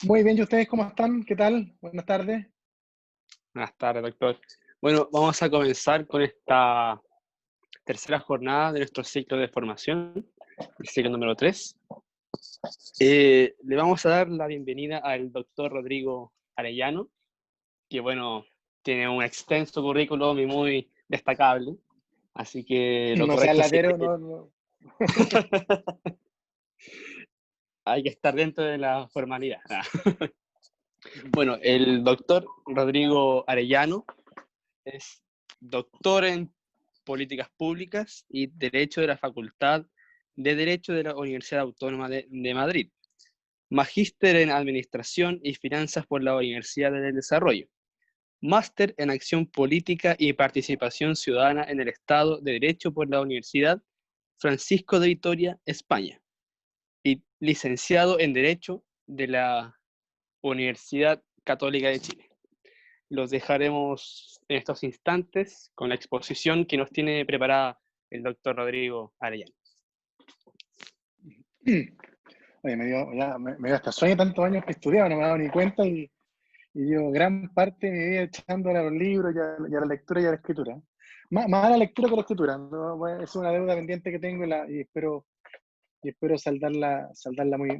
Muy bien, ¿y ustedes cómo están? ¿Qué tal? Buenas tardes. Buenas tardes, doctor. Bueno, vamos a comenzar con esta tercera jornada de nuestro ciclo de formación, el ciclo número 3. Le vamos a dar la bienvenida al doctor Rodrigo Arellano, que bueno, tiene un extenso currículum y muy destacable, así que lo No seas correcto sería latero, que no. hay que estar dentro de la formalidad. Bueno, el doctor Rodrigo Arellano es doctor en Políticas Públicas y Derecho de la Facultad de Derecho de la Universidad Autónoma de Madrid, magíster en Administración y Finanzas por la Universidad del Desarrollo, máster en Acción Política y Participación Ciudadana en el Estado de Derecho por la Universidad Francisco de Vitoria, España, y licenciado en Derecho de la Universidad Católica de Chile. Los dejaremos en estos instantes con la exposición que nos tiene preparada el doctor Rodrigo Arellano. Oye, me dio hasta sueño tantos años que estudiaba, no me he dado ni cuenta y llevo gran parte de mi vida echándole a los libros y a la lectura y a la escritura. Más a la lectura que a la escritura, ¿no? Bueno, es una deuda pendiente que tengo y espero saldarla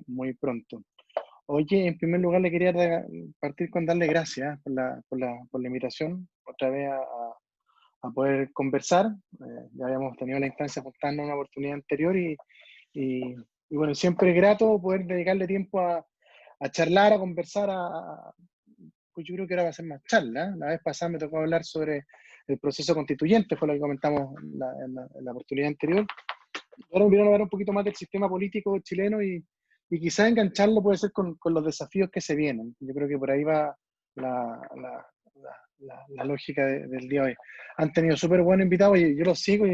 muy pronto. Oye, en primer lugar le quería partir con darle gracias por la invitación, otra vez a poder conversar. Ya habíamos tenido la instancia juntando en una oportunidad anterior y, y bueno, siempre es grato poder dedicarle tiempo a charlar, a conversar, pues yo creo que ahora va a ser más charla. La vez pasada me tocó hablar sobre el proceso constituyente, fue lo que comentamos en la oportunidad anterior. Ahora me vieron a hablar un poquito más del sistema político chileno y quizás engancharlo puede ser con los desafíos que se vienen. Yo creo que por ahí va la lógica del día de hoy. Han tenido súper buenos invitados y yo los sigo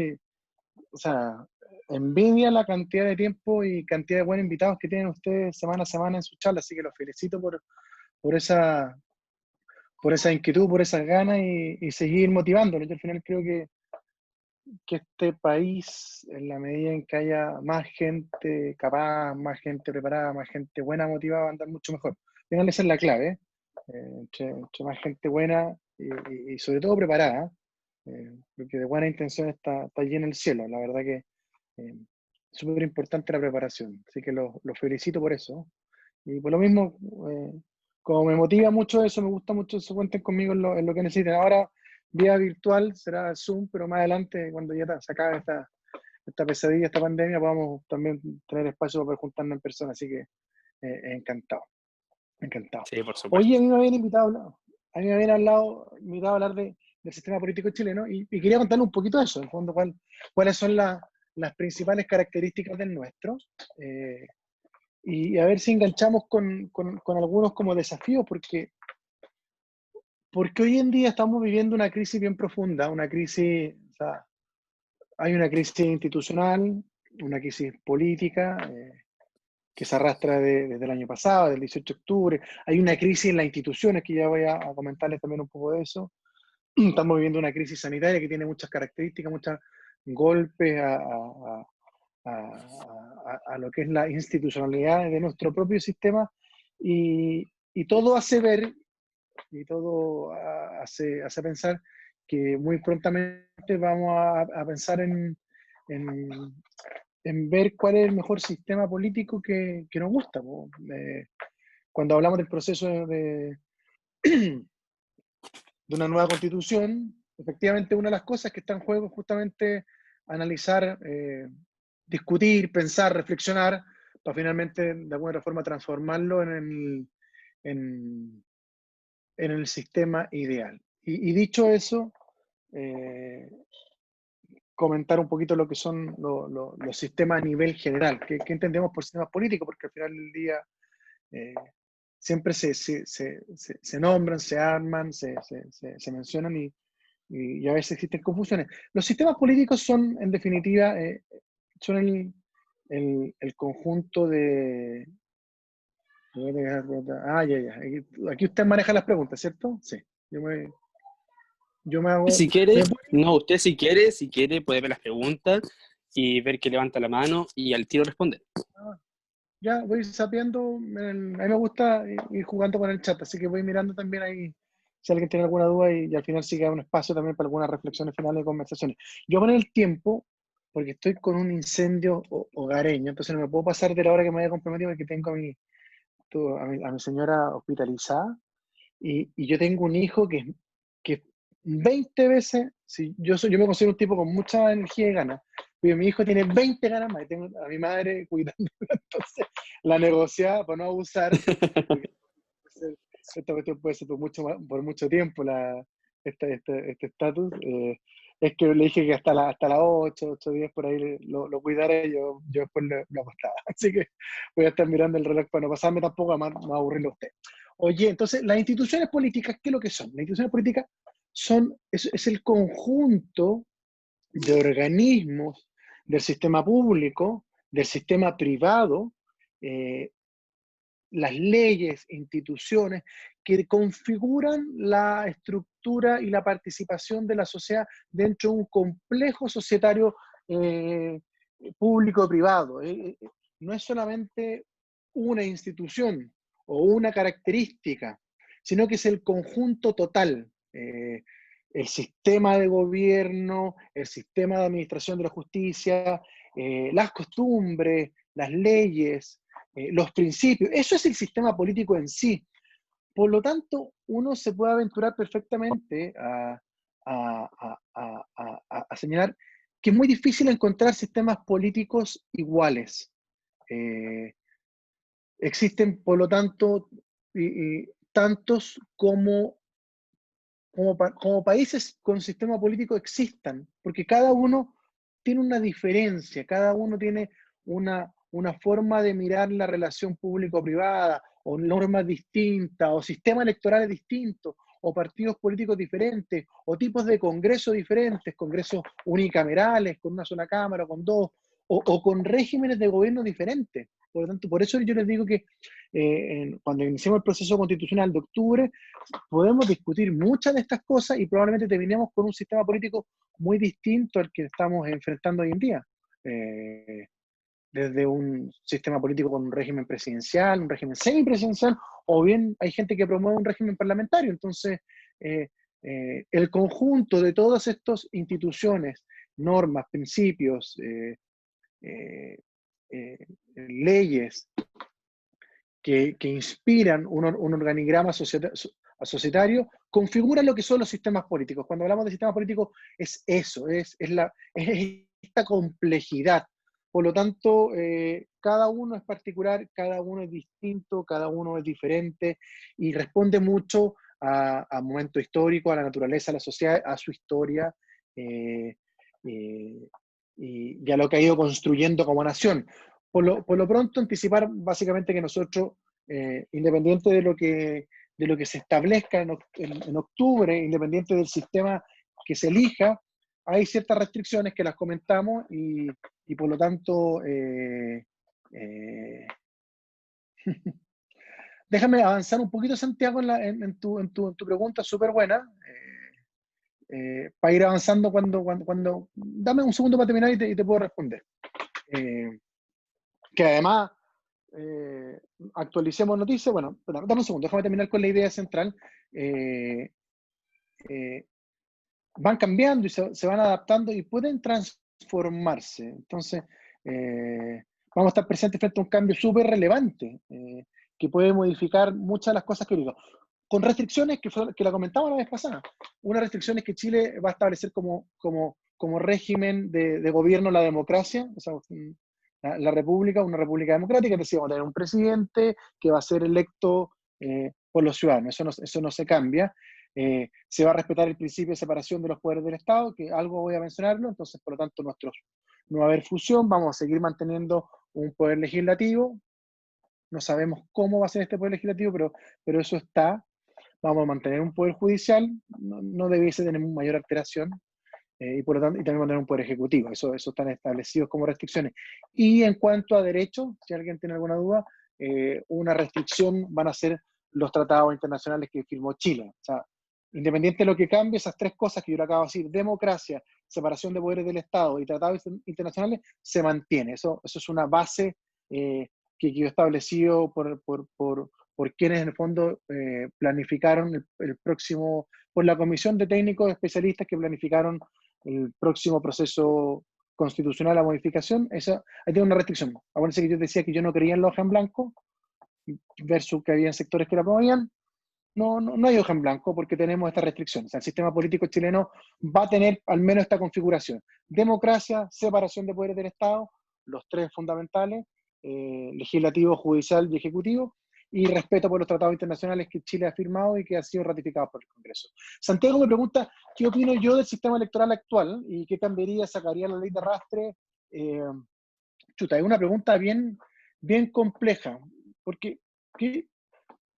o sea, envidia la cantidad de tiempo y cantidad de buenos invitados que tienen ustedes semana a semana en su charla, así que los felicito por esa inquietud, por esas ganas y seguir motivándolos. Yo al final creo que este país, en la medida en que haya más gente capaz, más gente preparada, más gente buena, motivada, va a andar mucho mejor. Al final esa es la clave, ¿eh? Entre más gente buena y sobre todo preparada, porque de buena intención está lleno el cielo. La verdad que es súper importante la preparación. Así que los felicito por eso. Y por lo mismo, como me motiva mucho eso, me gusta mucho eso, cuenten conmigo en lo que necesiten. Ahora, vía virtual, será Zoom, pero más adelante, cuando ya se acabe esta pesadilla, esta pandemia, podamos también tener espacio para poder juntarnos en persona. Así que encantado, encantado. Sí, por Oye, supuesto. a mí me habían invitado, a mí me habían invitado a hablar del sistema político chileno y quería contarle un poquito de eso, en fondo, cuáles son las principales características del nuestro. Y a ver si enganchamos con algunos como desafíos, porque hoy en día estamos viviendo una crisis bien profunda, una crisis, o sea, hay una crisis institucional, una crisis política que se arrastra desde el año pasado, del 18 de octubre, hay una crisis en las instituciones, que ya voy a comentarles también un poco de eso. Estamos viviendo una crisis sanitaria que tiene muchas características, muchos golpes a lo que es la institucionalidad de nuestro propio sistema y todo hace ver y todo hace pensar que muy prontamente vamos a pensar en, en ver cuál es el mejor sistema político que nos gusta. Cuando hablamos del proceso de una nueva constitución, efectivamente una de las cosas que está en juego es justamente analizar, discutir, pensar, reflexionar, para finalmente de alguna forma transformarlo en, en el sistema ideal. Y dicho eso, eh, comentar un poquito lo que son los sistemas a nivel general. ¿Qué entendemos por sistemas políticos? Porque al final del día eh, siempre se nombran, se arman, se mencionan y a veces existen confusiones. Los sistemas políticos son, en definitiva, son el conjunto de... Ah, ya. Aquí usted maneja las preguntas, ¿cierto? Sí. Yo me, yo me hago... Si quiere, no, usted si quiere puede ver las preguntas y ver que levanta la mano y al tiro responder. ya voy sapeando, a mí me gusta ir jugando con el chat, así que voy mirando también ahí si alguien tiene alguna duda y al final sí queda un espacio también para algunas reflexiones finales y conversaciones. Yo con el tiempo, porque estoy con un incendio hogareño, entonces no me puedo pasar de la hora que me había comprometido porque tengo a mi señora hospitalizada y yo tengo un hijo que 20 veces, si yo me considero un tipo con mucha energía y ganas, pero mi hijo tiene 20 ganas más y tengo a mi madre cuidando, entonces la negociada para no abusar, porque esta cuestión puede ser por mucho tiempo este estatus. Es que le dije que hasta las 8, 8, 10 por ahí lo cuidara y yo después lo acostaba. Así que voy a estar mirando el reloj para no pasarme tampoco, a más aburrirlo a usted. Oye, entonces, las instituciones políticas, ¿qué es lo que son? Las instituciones políticas es el conjunto de organismos del sistema público, del sistema privado, eh, las leyes, instituciones que configuran la estructura y la participación de la sociedad dentro de un complejo societario eh, público-privado. No es solamente una institución o una característica, sino que es el conjunto total. El sistema de gobierno, el sistema de administración de la justicia, las costumbres, las leyes, los principios. Eso es el sistema político en sí. Por lo tanto, uno se puede aventurar perfectamente a señalar que es muy difícil encontrar sistemas políticos iguales. Eh, Existen, por lo tanto, tantos como países con sistema político existan, porque cada uno tiene una diferencia, cada uno tiene una forma de mirar la relación público-privada, o normas distintas, o sistemas electorales distintos, o partidos políticos diferentes, o tipos de congresos diferentes, congresos unicamerales, con una sola cámara, con dos, o con regímenes de gobierno diferentes. Por lo tanto, por eso yo les digo que cuando iniciemos el proceso constitucional de octubre, podemos discutir muchas de estas cosas y probablemente terminemos con un sistema político muy distinto al que estamos enfrentando hoy en día. Eh, Desde un sistema político con un régimen presidencial, un régimen semipresidencial, o bien hay gente que promueve un régimen parlamentario. Entonces, eh, el conjunto de todas estas instituciones, normas, principios, eh, eh, leyes que inspiran un organigrama societario, configuran lo que son los sistemas políticos. Cuando hablamos de sistemas políticos, es eso, es esta complejidad. Por lo tanto, cada uno es particular, cada uno es distinto, cada uno es diferente y responde mucho a momento histórico, a la naturaleza, a la sociedad, a su historia eh, eh, y a lo que ha ido construyendo como nación. Por lo pronto, anticipar básicamente que nosotros, independiente de lo que se establezca en octubre, independiente del sistema que se elija, hay ciertas restricciones que las comentamos y por lo tanto, eh, déjame avanzar un poquito, Santiago, en tu pregunta súper buena, para ir avanzando dame un segundo para terminar y te puedo responder. Que además actualicemos noticias. Bueno, dame un segundo, déjame terminar con la idea central. Eh, eh, Van cambiando y se van adaptando y pueden transformarse. Entonces, vamos a estar presentes frente a un cambio súper relevante que puede modificar muchas de las cosas que digo. Con restricciones que la comentamos la vez pasada. Una restricción es que Chile va a establecer como régimen de gobierno la democracia, o sea, la república, una república democrática, es decir, vamos a tener un presidente que va a ser electo por los ciudadanos, eso no se cambia. Se va a respetar el principio de separación de los poderes del Estado, que algo voy a mencionarlo, entonces por lo tanto no va a haber fusión, vamos a seguir manteniendo un poder legislativo, no sabemos cómo va a ser este poder legislativo, pero eso está, vamos a mantener un poder judicial, no debiese tener mayor alteración, y por lo tanto, y también mantener un poder ejecutivo, eso están establecidos como restricciones. Y en cuanto a derechos, si alguien tiene alguna duda, una restricción van a ser los tratados internacionales que firmó Chile. O sea, independiente de lo que cambie, esas tres cosas que yo le acabo de decir, democracia, separación de poderes del Estado y tratados internacionales, se mantiene. Eso es una base que quedó establecido por quienes en el fondo planificaron el próximo, por la comisión de técnicos especialistas que planificaron el próximo proceso constitucional a modificación. Esa, ahí tiene una restricción. Acuérdense que yo decía que yo no creía en la hoja en blanco, versus que había sectores que la promovían. No hay hoja en blanco porque tenemos esta restricción. O sea, el sistema político chileno va a tener al menos esta configuración: democracia, separación de poderes del Estado, los tres fundamentales, legislativo, judicial y ejecutivo, y respeto por los tratados internacionales que Chile ha firmado y que han sido ratificados por el Congreso. Santiago me pregunta qué opino yo del sistema electoral actual y qué cambiaría, sacaría la ley de arrastre. Eh, Chuta, es una pregunta bien compleja, porque ¿qué,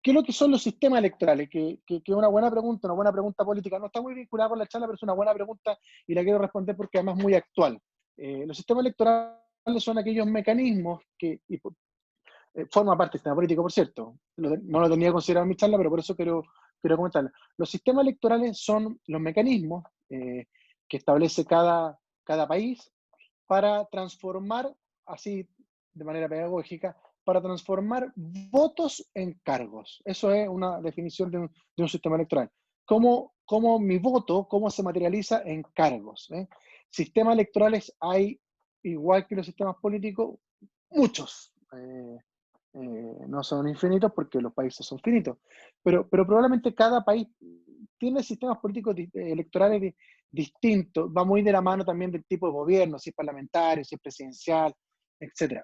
¿qué es lo que son los sistemas electorales? Que es una buena pregunta política. No está muy vinculada con la charla, pero es una buena pregunta y la quiero responder porque además es muy actual. Los sistemas electorales son aquellos mecanismos que, forma parte del sistema político, por cierto. No lo tenía considerado en mi charla, pero por eso quiero comentarlo. Los sistemas electorales son los mecanismos que establece cada país para transformar, así de manera pedagógica, para transformar votos en cargos. Eso es una definición de un sistema electoral. ¿Cómo mi voto, cómo se materializa en cargos? Sistemas electorales hay, igual que los sistemas políticos, muchos. No son infinitos porque los países son finitos, pero probablemente cada país tiene sistemas políticos electorales distintos, va muy de la mano también del tipo de gobierno, si es parlamentario, si es presidencial, etc.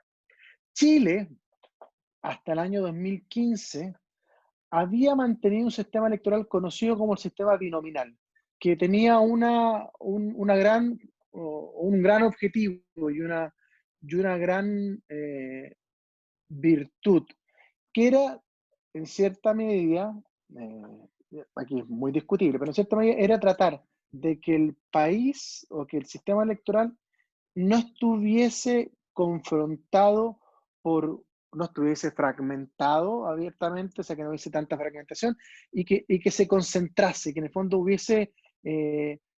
Chile, hasta el año 2015, había mantenido un sistema electoral conocido como el sistema binominal, que tenía un gran objetivo y una gran virtud, que era, en cierta medida, aquí es muy discutible, pero en cierta medida era tratar de que el país o que el sistema electoral no estuviese confrontado no estuviese fragmentado abiertamente, o sea, que no hubiese tanta fragmentación, y que se concentrase, que en el fondo hubiese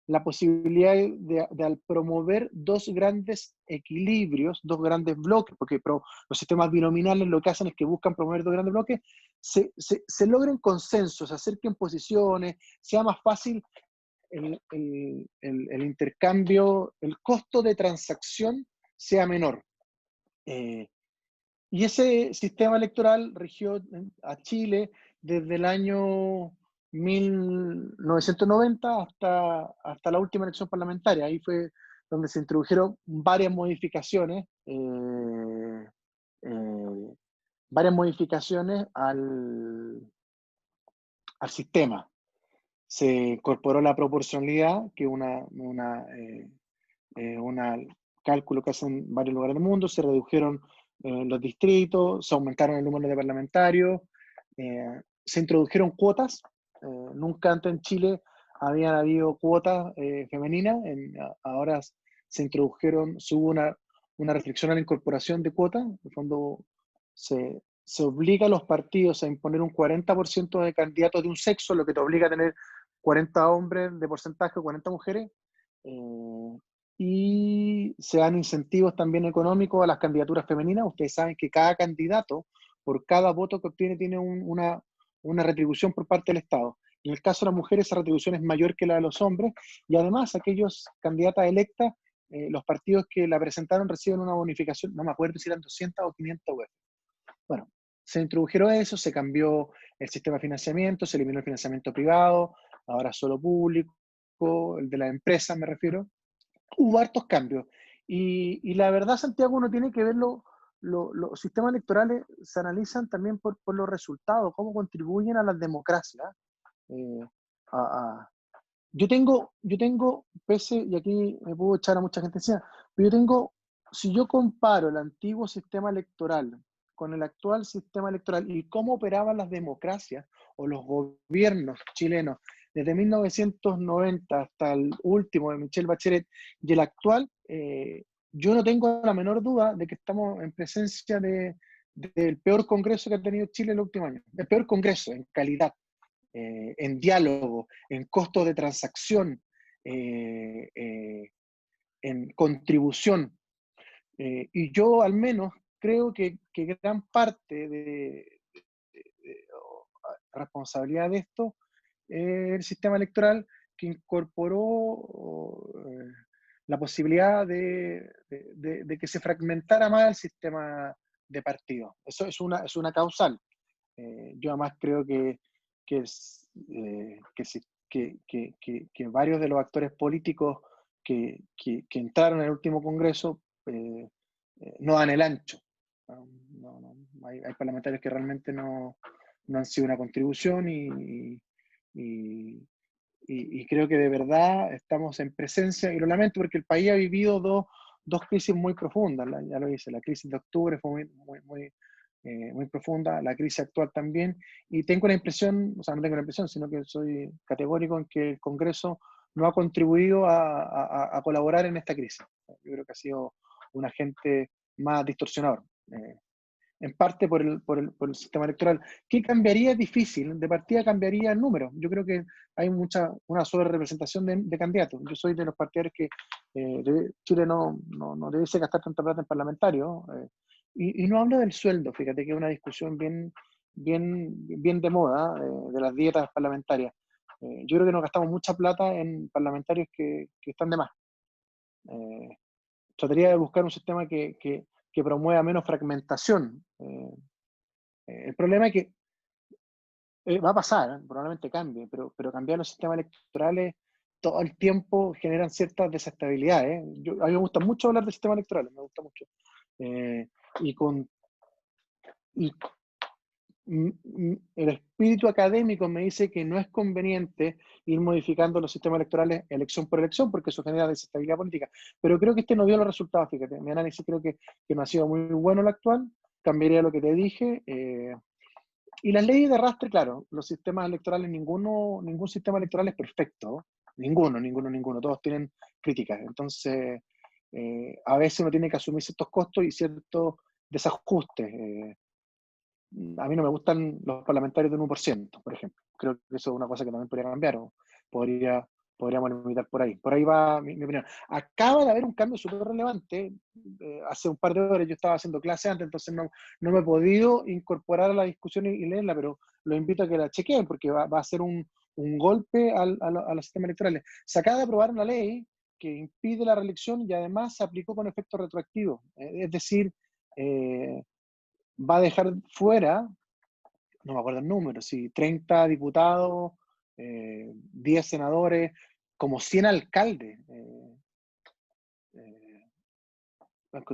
la posibilidad de al promover dos grandes equilibrios, dos grandes bloques, porque los sistemas binominales lo que hacen es que buscan promover dos grandes bloques, se logren consensos, se acerquen posiciones, sea más fácil el intercambio, el costo de transacción sea menor. Y ese sistema electoral rigió a Chile desde el año 1990 hasta la última elección parlamentaria. Ahí fue donde se introdujeron varias modificaciones al sistema. Se incorporó la proporcionalidad, que es una cálculo que hacen en varios lugares del mundo. Se redujeron los distritos, se aumentaron el número de parlamentarios, se introdujeron cuotas. Nunca antes en Chile habían habido cuotas femeninas. Ahora se hubo una restricción a la incorporación de cuotas. En el fondo se obliga a los partidos a imponer un 40% de candidatos de un sexo, lo que te obliga a tener 40 hombres de porcentaje o 40 mujeres. Y se dan incentivos también económicos a las candidaturas femeninas. Ustedes saben que cada candidato, por cada voto que obtiene, tiene una retribución por parte del Estado. En el caso de las mujeres, esa retribución es mayor que la de los hombres, y además aquellos candidatas electas, los partidos que la presentaron reciben una bonificación, no me acuerdo si eran 200 o 500 UF. Bueno, se introdujeron eso, se cambió el sistema de financiamiento, se eliminó el financiamiento privado, ahora solo público, el de las empresas me refiero. Hubo hartos cambios. Y la verdad, Santiago, uno tiene que ver los sistemas electorales, se analizan también por los resultados, cómo contribuyen a las democracias. Eh, a, a- yo tengo, y aquí me puedo echar a mucha gente encima, pero si yo comparo el antiguo sistema electoral con el actual sistema electoral y cómo operaban las democracias o los gobiernos chilenos desde 1990 hasta el último de Michelle Bachelet y el actual, yo no tengo la menor duda de que estamos en presencia del peor congreso que ha tenido Chile en el último año. El peor congreso en calidad, en diálogo, en costo de transacción, en contribución. Y yo al menos creo que gran parte de responsabilidad de esto es el sistema electoral que incorporó la posibilidad de que se fragmentara más el sistema de partidos. Eso es una causal. Yo además creo que, que varios de los actores políticos que entraron en el último Congreso no dan el ancho. Hay parlamentarios que realmente no han sido una contribución y creo que de verdad estamos en presencia, y lo lamento porque el país ha vivido dos crisis muy profundas, ya lo dice, la crisis de octubre fue muy profunda, la crisis actual también, y tengo la impresión, o sea, no tengo la impresión, sino que soy categórico en que el Congreso no ha contribuido a colaborar en esta crisis. Yo creo que ha sido un agente más distorsionador. En parte por el sistema electoral. ¿Qué cambiaría? Es difícil, de partida cambiaría el número. Yo creo que hay una sobre representación de candidatos. Yo soy de los partidarios que Chile no debe gastar tanta plata en parlamentarios. Y no hablo del sueldo, fíjate que es una discusión bien de moda de las dietas parlamentarias. Yo creo que nos gastamos mucha plata en parlamentarios que están de más. Trataría de buscar un sistema que promueva menos fragmentación. El problema es que va a pasar, probablemente cambie, pero cambiar los sistemas electorales todo el tiempo generan ciertas desestabilidades. A mí me gusta mucho hablar de sistemas electorales, me gusta mucho. Eh, y con y el espíritu académico me dice que no es conveniente ir modificando los sistemas electorales elección por elección, porque eso genera desestabilidad política. Pero creo que este no dio los resultados, fíjate. Mi análisis creo que no ha sido muy bueno el actual. Cambiaría lo que te dije. Y las leyes de arrastre, claro, los sistemas electorales, ningún sistema electoral es perfecto. Ninguno. Todos tienen críticas. Entonces, a veces uno tiene que asumir ciertos costos y ciertos desajustes. A mí no me gustan los parlamentarios del 1%, por ejemplo. Creo que eso es una cosa que también podría cambiar o podríamos limitar por ahí. Por ahí va mi opinión. Acaba de haber un cambio súper relevante. Hace un par de horas yo estaba haciendo clase antes, entonces no me he podido incorporar a la discusión y leerla, pero los invito a que la chequeen porque va a ser un golpe a los sistemas electorales. Se acaba de aprobar una ley que impide la reelección y además se aplicó con efecto retroactivo. Es decir, va a dejar fuera, no me acuerdo el número, si 30 diputados, 10 senadores, como 100 alcaldes.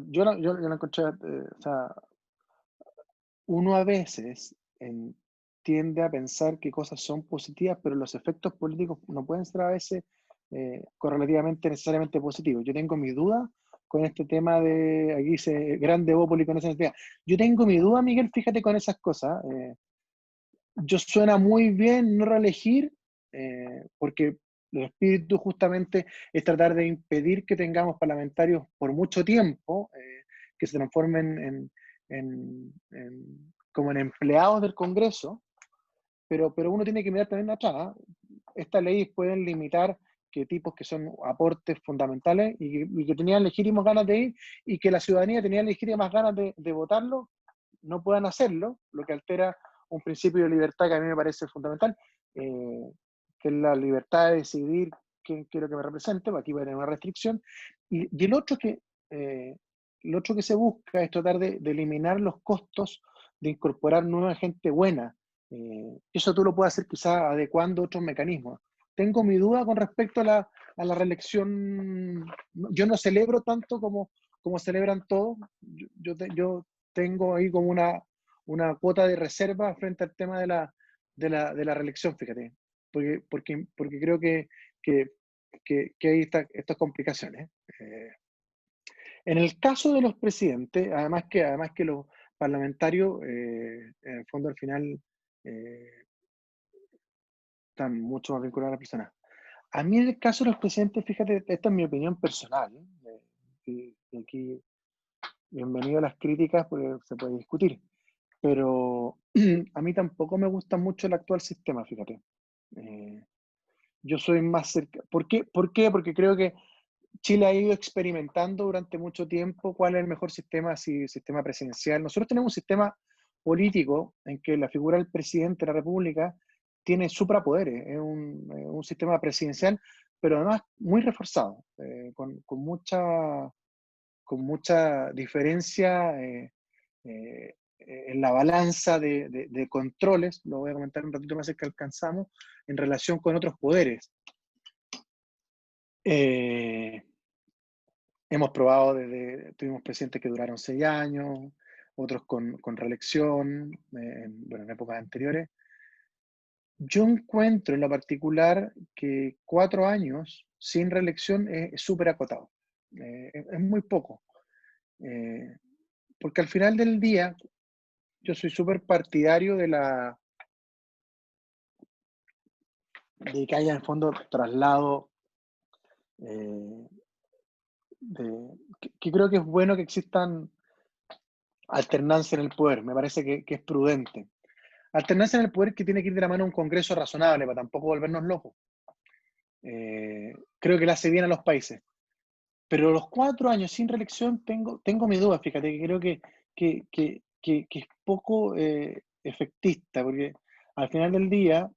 Yo no encontré, o sea, uno a veces tiende a pensar que cosas son positivas, pero los efectos políticos no pueden ser a veces correlativamente necesariamente positivos. Yo tengo mi duda con este tema de, aquí dice, grande Bópoli con esa necesidad. Yo tengo mi duda, Miguel, fíjate con esas cosas. Yo suena muy bien no reelegir, porque el espíritu justamente es tratar de impedir que tengamos parlamentarios por mucho tiempo, que se transformen como en empleados del Congreso, pero uno tiene que mirar también atrás. Estas leyes pueden limitar que tipos que son aportes fundamentales y que tenían legítimas ganas de ir y que la ciudadanía tenía legítimas ganas de votarlo, no puedan hacerlo, lo que altera un principio de libertad que a mí me parece fundamental, que es la libertad de decidir quién quiero que me represente, aquí va a tener una restricción, y el otro que se busca es tratar de eliminar los costos de incorporar nueva gente buena. Eso tú lo puedes hacer quizás adecuando otros mecanismos. Tengo mi duda con respecto a la reelección. Yo no celebro tanto como celebran todos. Yo tengo ahí como una cuota de reserva frente al tema de la reelección, fíjate, porque creo que hay estas complicaciones. En el caso de los presidentes, además que los parlamentarios, en el fondo al final están mucho más vinculados a la persona. A mí en el caso de los presidentes, fíjate, esta es mi opinión personal, y aquí bienvenido a las críticas porque se puede discutir, pero a mí tampoco me gusta mucho el actual sistema, fíjate. Yo soy más cerca. ¿Por qué? Porque creo que Chile ha ido experimentando durante mucho tiempo cuál es el mejor sistema, si sistema presidencial. Nosotros tenemos un sistema político en que la figura del presidente de la República tiene suprapoderes, es un sistema presidencial, pero además muy reforzado, con mucha diferencia en la balanza de controles, lo voy a comentar un ratito más, es que alcanzamos en relación con otros poderes. Hemos probado tuvimos presidentes que duraron 6 años, otros con reelección, bueno, en épocas anteriores. Yo encuentro en lo particular que 4 años sin reelección es súper acotado. Es muy poco. Porque al final del día, yo soy súper partidario de que haya en el fondo traslado, que creo que es bueno que existan alternancia en el poder, me parece que es prudente. Alternancia en el poder que tiene que ir de la mano un Congreso razonable, para tampoco volvernos locos. Creo que le hace bien a los países. Pero los 4 años sin reelección tengo mi duda, fíjate, que creo que es poco efectista, porque al final del día,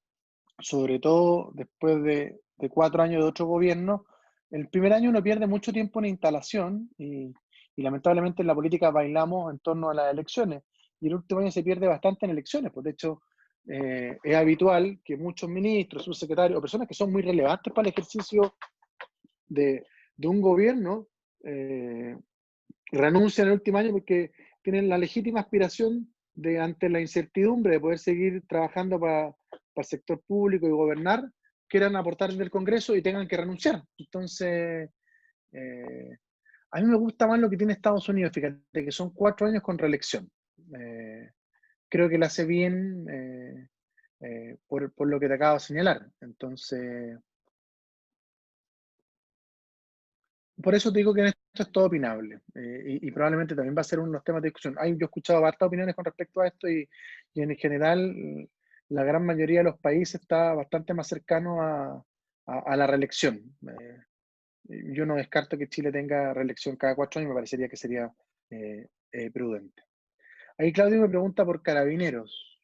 sobre todo después de 4 años de otro gobierno, el primer año uno pierde mucho tiempo en instalación y lamentablemente en la política bailamos en torno a las elecciones y el último año se pierde bastante en elecciones, pues de hecho es habitual que muchos ministros, subsecretarios o personas que son muy relevantes para el ejercicio de un gobierno renuncian el último año porque tienen la legítima aspiración de, ante la incertidumbre de poder seguir trabajando para el sector público y gobernar, quieran aportar en el Congreso y tengan que renunciar. Entonces, a mí me gusta más lo que tiene Estados Unidos, fíjate, que son 4 años con reelección. Creo que lo hace bien por lo que te acabo de señalar. Entonces, por eso te digo que en esto es todo opinable y probablemente también va a ser uno de los temas de discusión. Yo he escuchado hartas opiniones con respecto a esto y en general la gran mayoría de los países está bastante más cercano a la reelección. Yo no descarto que Chile tenga reelección cada 4 años, me parecería que sería prudente. Ahí Claudio me pregunta por Carabineros.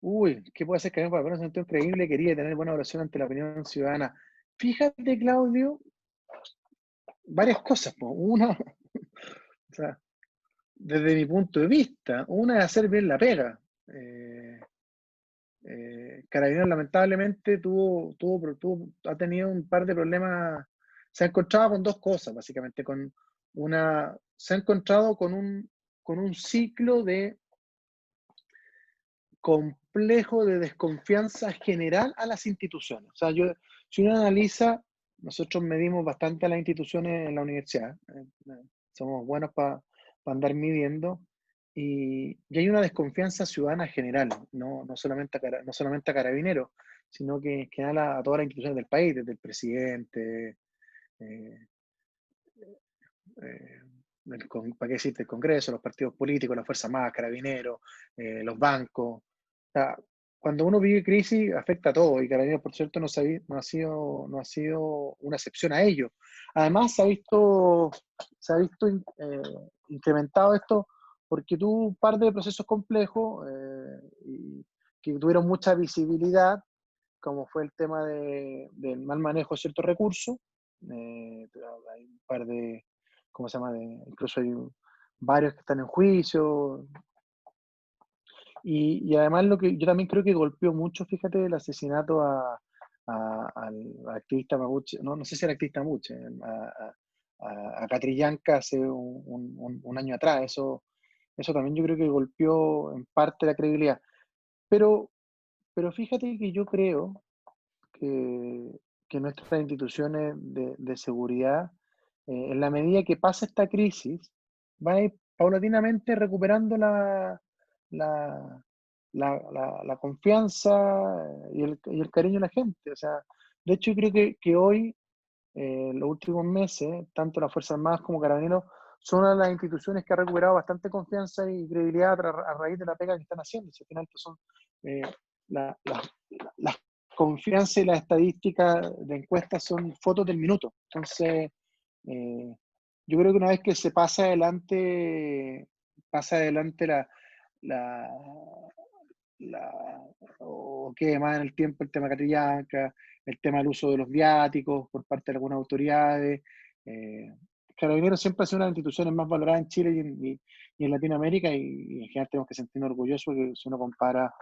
Uy, ¿qué puede hacer Carabineros para ponerse un increíble? Quería tener buena oración ante la opinión ciudadana. Fíjate, Claudio, varias cosas. Una, o sea, desde mi punto de vista, una es hacer bien la pega. Carabineros lamentablemente ha tenido un par de problemas, se ha encontrado con dos cosas, básicamente, se ha encontrado con un ciclo de complejo de desconfianza general a las instituciones. O sea, si uno analiza, nosotros medimos bastante a las instituciones en la universidad, somos buenos para andar midiendo, y hay una desconfianza ciudadana general, no solamente a Carabineros, sino que en general a todas las instituciones del país, desde el presidente, eh, eh, ¿para qué decirte? El Congreso, los partidos políticos, las Fuerzas Armadas, Carabineros, los bancos. O sea, cuando uno vive crisis afecta a todo y Carabineros, por cierto, no ha sido una excepción a ello. Además, se ha visto incrementado esto porque tuvo un par de procesos complejos y que tuvieron mucha visibilidad, como fue el tema del mal manejo de ciertos recursos. Hay un par de, ¿cómo se llama? Incluso hay varios que están en juicio. Y además lo que yo también creo que golpeó mucho, fíjate, el asesinato al activista mapuche, no sé si era activista mapuche, a Catrillanca hace un año atrás. Eso también yo creo que golpeó en parte la credibilidad. Pero, pero fíjate que yo creo que, que nuestras instituciones de seguridad, en la medida que pasa esta crisis, van a ir paulatinamente recuperando la, la confianza y el cariño de la gente. O sea, de hecho, yo creo que hoy, en los últimos meses, tanto las Fuerzas Armadas como Carabineros son una de las instituciones que ha recuperado bastante confianza y credibilidad a raíz de la pega que están haciendo. Si al final, pues son eh, las confianza y las estadísticas de encuestas son fotos del minuto. Entonces, yo creo que una vez que se pasa adelante la, o quede más en el tiempo el tema Catrillanca, el tema del uso de los viáticos por parte de algunas autoridades. Eh, Carabineros siempre ha sido una de las instituciones más valoradas en Chile y en Latinoamérica, y en general tenemos que sentirnos orgullosos porque si uno compara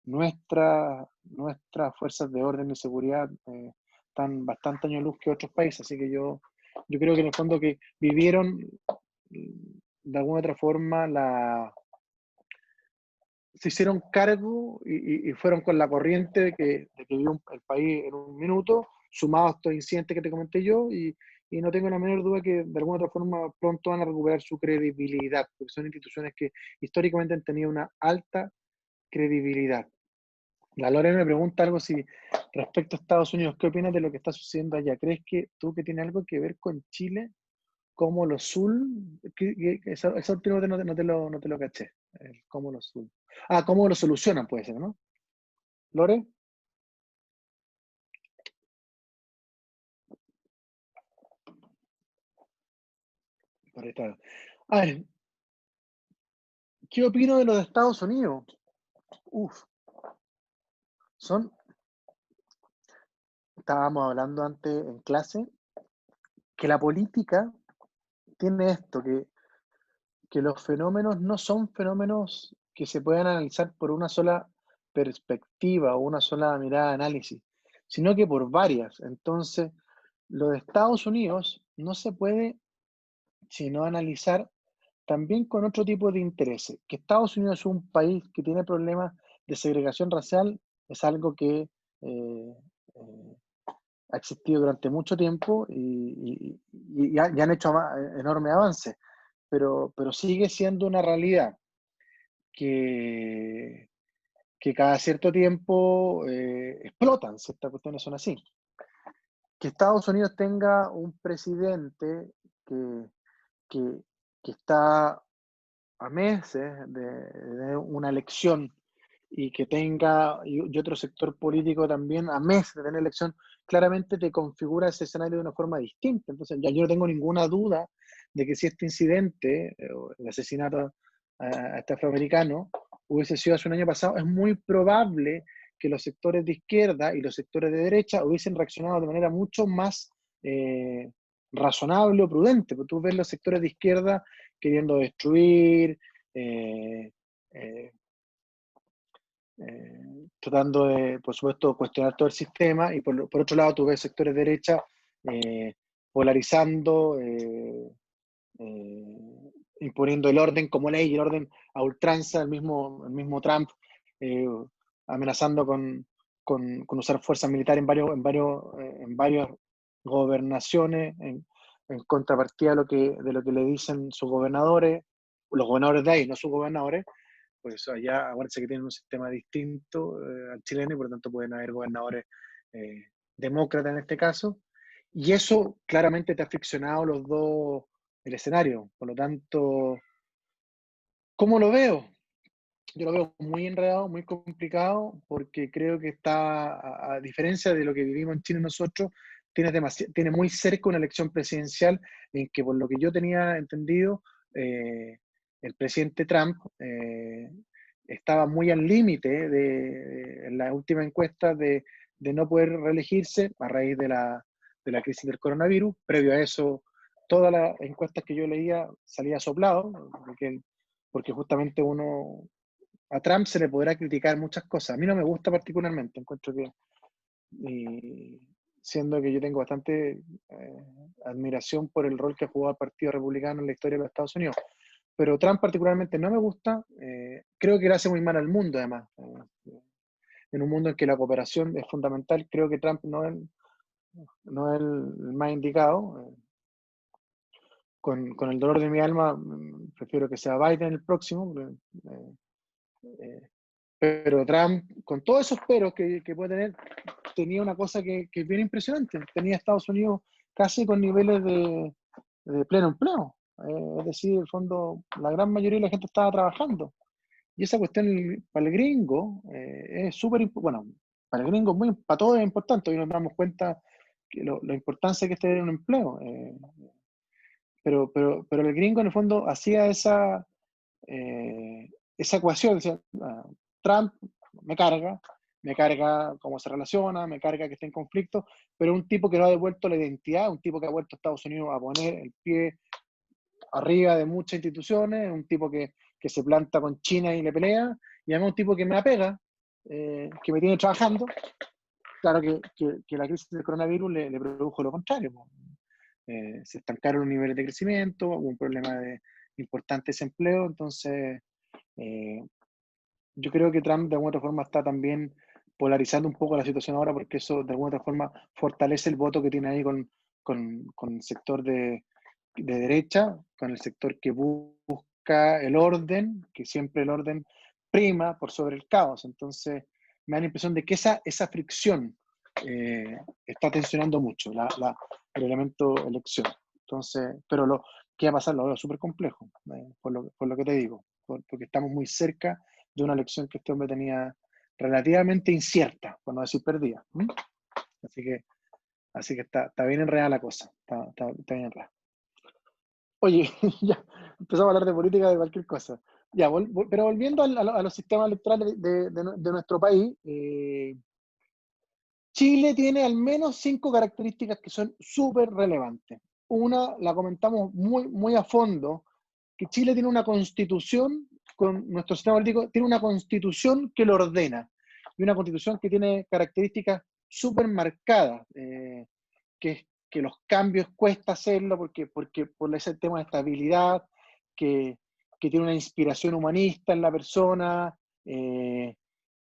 nuestras fuerzas de orden y seguridad, están bastante años luz que otros países. Así que yo creo que en el fondo que vivieron de alguna otra forma se hicieron cargo y fueron con la corriente de que vivió el país en un minuto, sumado a estos incidentes que te comenté yo, y no tengo la menor duda que de alguna otra forma pronto van a recuperar su credibilidad, porque son instituciones que históricamente han tenido una alta credibilidad. La Lore me pregunta algo si respecto a Estados Unidos, ¿qué opinas de lo que está sucediendo allá? ¿Crees que tú que tiene algo que ver con Chile, como los Sul? Esa última no te lo caché. Cómo los Sul. Ah, cómo lo solucionan, puede ser, ¿no? Lore, por ahí está. A ver, ¿qué opino de los de Estados Unidos? Uf, son, estábamos hablando antes en clase, que la política tiene esto, que los fenómenos no son fenómenos que se puedan analizar por una sola perspectiva o una sola mirada de análisis, sino que por varias. Entonces, lo de Estados Unidos no se puede sino analizar también con otro tipo de intereses. Que Estados Unidos es un país que tiene problemas de segregación racial es algo que eh, ha existido durante mucho tiempo y han hecho enormes avances, pero sigue siendo una realidad que, que cada cierto tiempo explotan, ciertas cuestiones son así. Que Estados Unidos tenga un presidente que, que, que está a meses de una elección y que tenga, y otro sector político también a meses de tener elección, claramente te configura ese escenario de una forma distinta. Entonces, ya yo no tengo ninguna duda de que si este incidente, el asesinato a este afroamericano, hubiese sido hace un año pasado, es muy probable que los sectores de izquierda y los sectores de derecha hubiesen reaccionado de manera mucho más razonable o prudente. Porque tú ves los sectores de izquierda queriendo destruir, eh, eh, tratando de, por supuesto, cuestionar todo el sistema, y por otro lado tú ves sectores de derecha eh, polarizando, imponiendo el orden como ley y el orden a ultranza, el mismo Trump eh, amenazando con usar fuerza militar en varias gobernaciones, en contrapartida de lo que le dicen sus gobernadores, los gobernadores de ahí, no sus gobernadores. Por eso allá, acuérdense que tienen un sistema distinto al chileno, y por lo tanto pueden haber gobernadores eh, demócratas en este caso, y eso claramente te ha friccionado los dos, el escenario. Por lo tanto, ¿cómo lo veo? Yo lo veo muy enredado, muy complicado, porque creo que está, a diferencia de lo que vivimos en Chile nosotros, tiene muy cerca una elección presidencial en que, por lo que yo tenía entendido, el presidente Trump estaba muy al límite en la última encuesta de no poder reelegirse a raíz de la crisis del coronavirus. Previo a eso, todas las encuestas que yo leía salía soplado, porque justamente a Trump se le podrá criticar muchas cosas. A mí no me gusta particularmente, encuentro que, y siendo que yo tengo bastante admiración por el rol que ha jugado el Partido Republicano en la historia de los Estados Unidos, pero Trump particularmente no me gusta. Creo que le hace muy mal al mundo, además. En un mundo en que la cooperación es fundamental, creo que Trump no es el más indicado. Con el dolor de mi alma, prefiero que sea Biden el próximo. Eh, pero Trump, con todos esos peros que puede tener, tenía una cosa que es bien impresionante. Tenía a Estados Unidos casi con niveles de pleno empleo. Es decir, en el fondo, la gran mayoría de la gente estaba trabajando. Y esa cuestión para el gringo es súper importante. Bueno, para el gringo es muy, para todos es importante, hoy nos damos cuenta que la importancia que es tener un empleo. Pero el gringo en el fondo hacía esa ecuación, decía, Trump me carga cómo se relaciona, me carga que esté en conflicto, pero un tipo que no ha devuelto la identidad, un tipo que ha vuelto a Estados Unidos a poner el pie arriba de muchas instituciones, un tipo que se planta con China y le pelea, y además un tipo que me apega, que me tiene trabajando. Claro que la crisis del coronavirus le produjo lo contrario. Se estancaron los niveles de crecimiento, hubo un problema de importante desempleo, entonces yo creo que Trump de alguna otra forma está también polarizando un poco la situación ahora porque eso de alguna otra forma fortalece el voto que tiene ahí con el sector de derecha, con el sector que busca el orden, que siempre el orden prima por sobre el caos. Entonces me da la impresión de que esa fricción está tensionando mucho el elemento elección. Entonces, pero ¿qué va a pasar? Lo veo súper complejo, por lo que te digo, porque estamos muy cerca de una elección que este hombre tenía relativamente incierta, por no decir perdida. Así que está bien enredada la cosa, está bien enredada. Oye, ya empezamos a hablar de política de cualquier cosa. Ya, pero volviendo a los sistemas electorales de nuestro país, Chile tiene al menos 5 características que son súper relevantes. Una, la comentamos muy, muy a fondo, que Chile tiene una constitución, con nuestro sistema político, tiene una constitución que lo ordena, y una constitución que tiene características súper marcadas, que los cambios cuesta hacerlo porque por ese tema de estabilidad, que, que tiene una inspiración humanista en la persona, que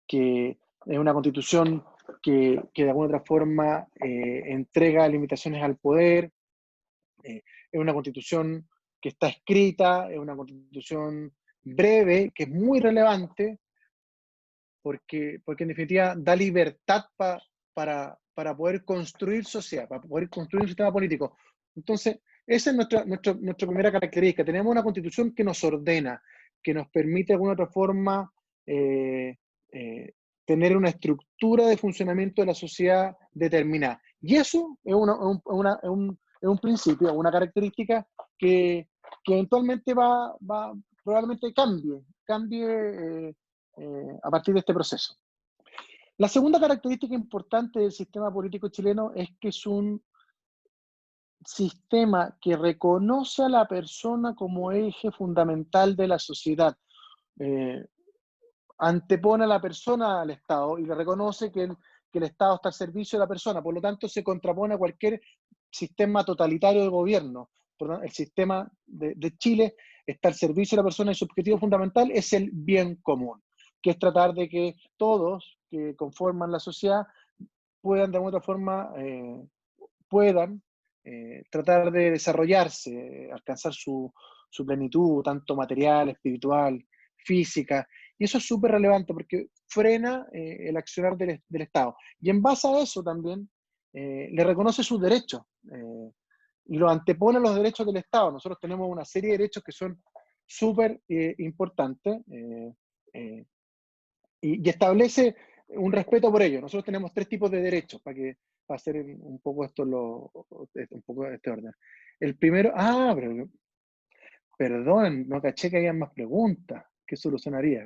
es una constitución que de alguna otra forma entrega limitaciones al poder, es una constitución que está escrita, es una constitución breve, que es muy relevante, porque en definitiva da libertad para poder construir sociedad, para poder construir un sistema político. Entonces, esa es nuestra primera característica. Tenemos una constitución que nos ordena, que nos permite de alguna otra forma eh, tener una estructura de funcionamiento de la sociedad determinada. Y eso es un principio, una característica que eventualmente probablemente cambie a partir de este proceso. La segunda característica importante del sistema político chileno es que es un sistema que reconoce a la persona como eje fundamental de la sociedad. Eh, Antepone a la persona al Estado y le reconoce que el Estado está al servicio de la persona, por lo tanto se contrapone a cualquier sistema totalitario de gobierno. El sistema de Chile está al servicio de la persona y su objetivo fundamental es el bien común, que es tratar de que todos que conforman la sociedad puedan de alguna otra forma tratar de desarrollarse, alcanzar su plenitud, tanto material, espiritual, física. Y eso es súper relevante porque frena el accionar del Estado. Y en base a eso también le reconoce sus derechos y lo antepone a los derechos del Estado. Nosotros tenemos una serie de derechos que son súper importantes y establece un respeto por ello. Nosotros tenemos 3 tipos de derechos para hacer un poco un poco este orden. El primero, pero perdón, no caché que había más preguntas. ¿Qué solucionaría?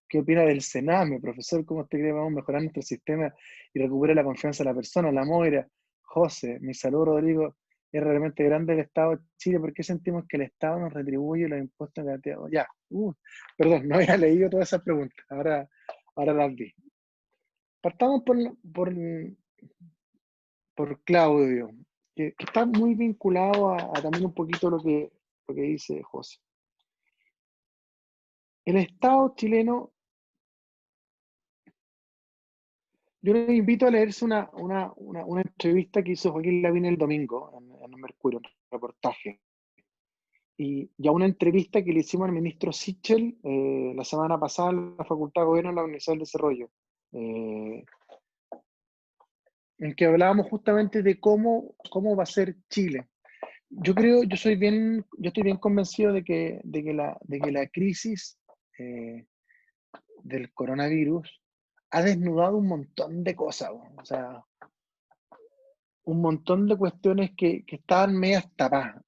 ¿Qué opina del Sename, profesor? ¿Cómo usted cree que vamos a mejorar nuestro sistema y recuperar la confianza de la persona? La Moira, José, mi salud, Rodrigo. Es realmente grande el Estado de Chile. ¿Por qué sentimos que el Estado nos retribuye los impuestos negativos? Ya, perdón, no había leído todas esas preguntas. Ahora las vi. Partamos por Claudio, que está muy vinculado a también un poquito lo que dice José. El Estado chileno, yo les invito a leerse una entrevista que hizo Joaquín Lavín el domingo en el Mercurio, un reportaje. Y a una entrevista que le hicimos al ministro Sichel la semana pasada en la Facultad de Gobierno de la Universidad del Desarrollo, en que hablábamos justamente de cómo va a ser Chile. Yo estoy bien convencido de que la crisis del coronavirus ha desnudado un montón de cosas, o sea, un montón de cuestiones que estaban medias tapadas,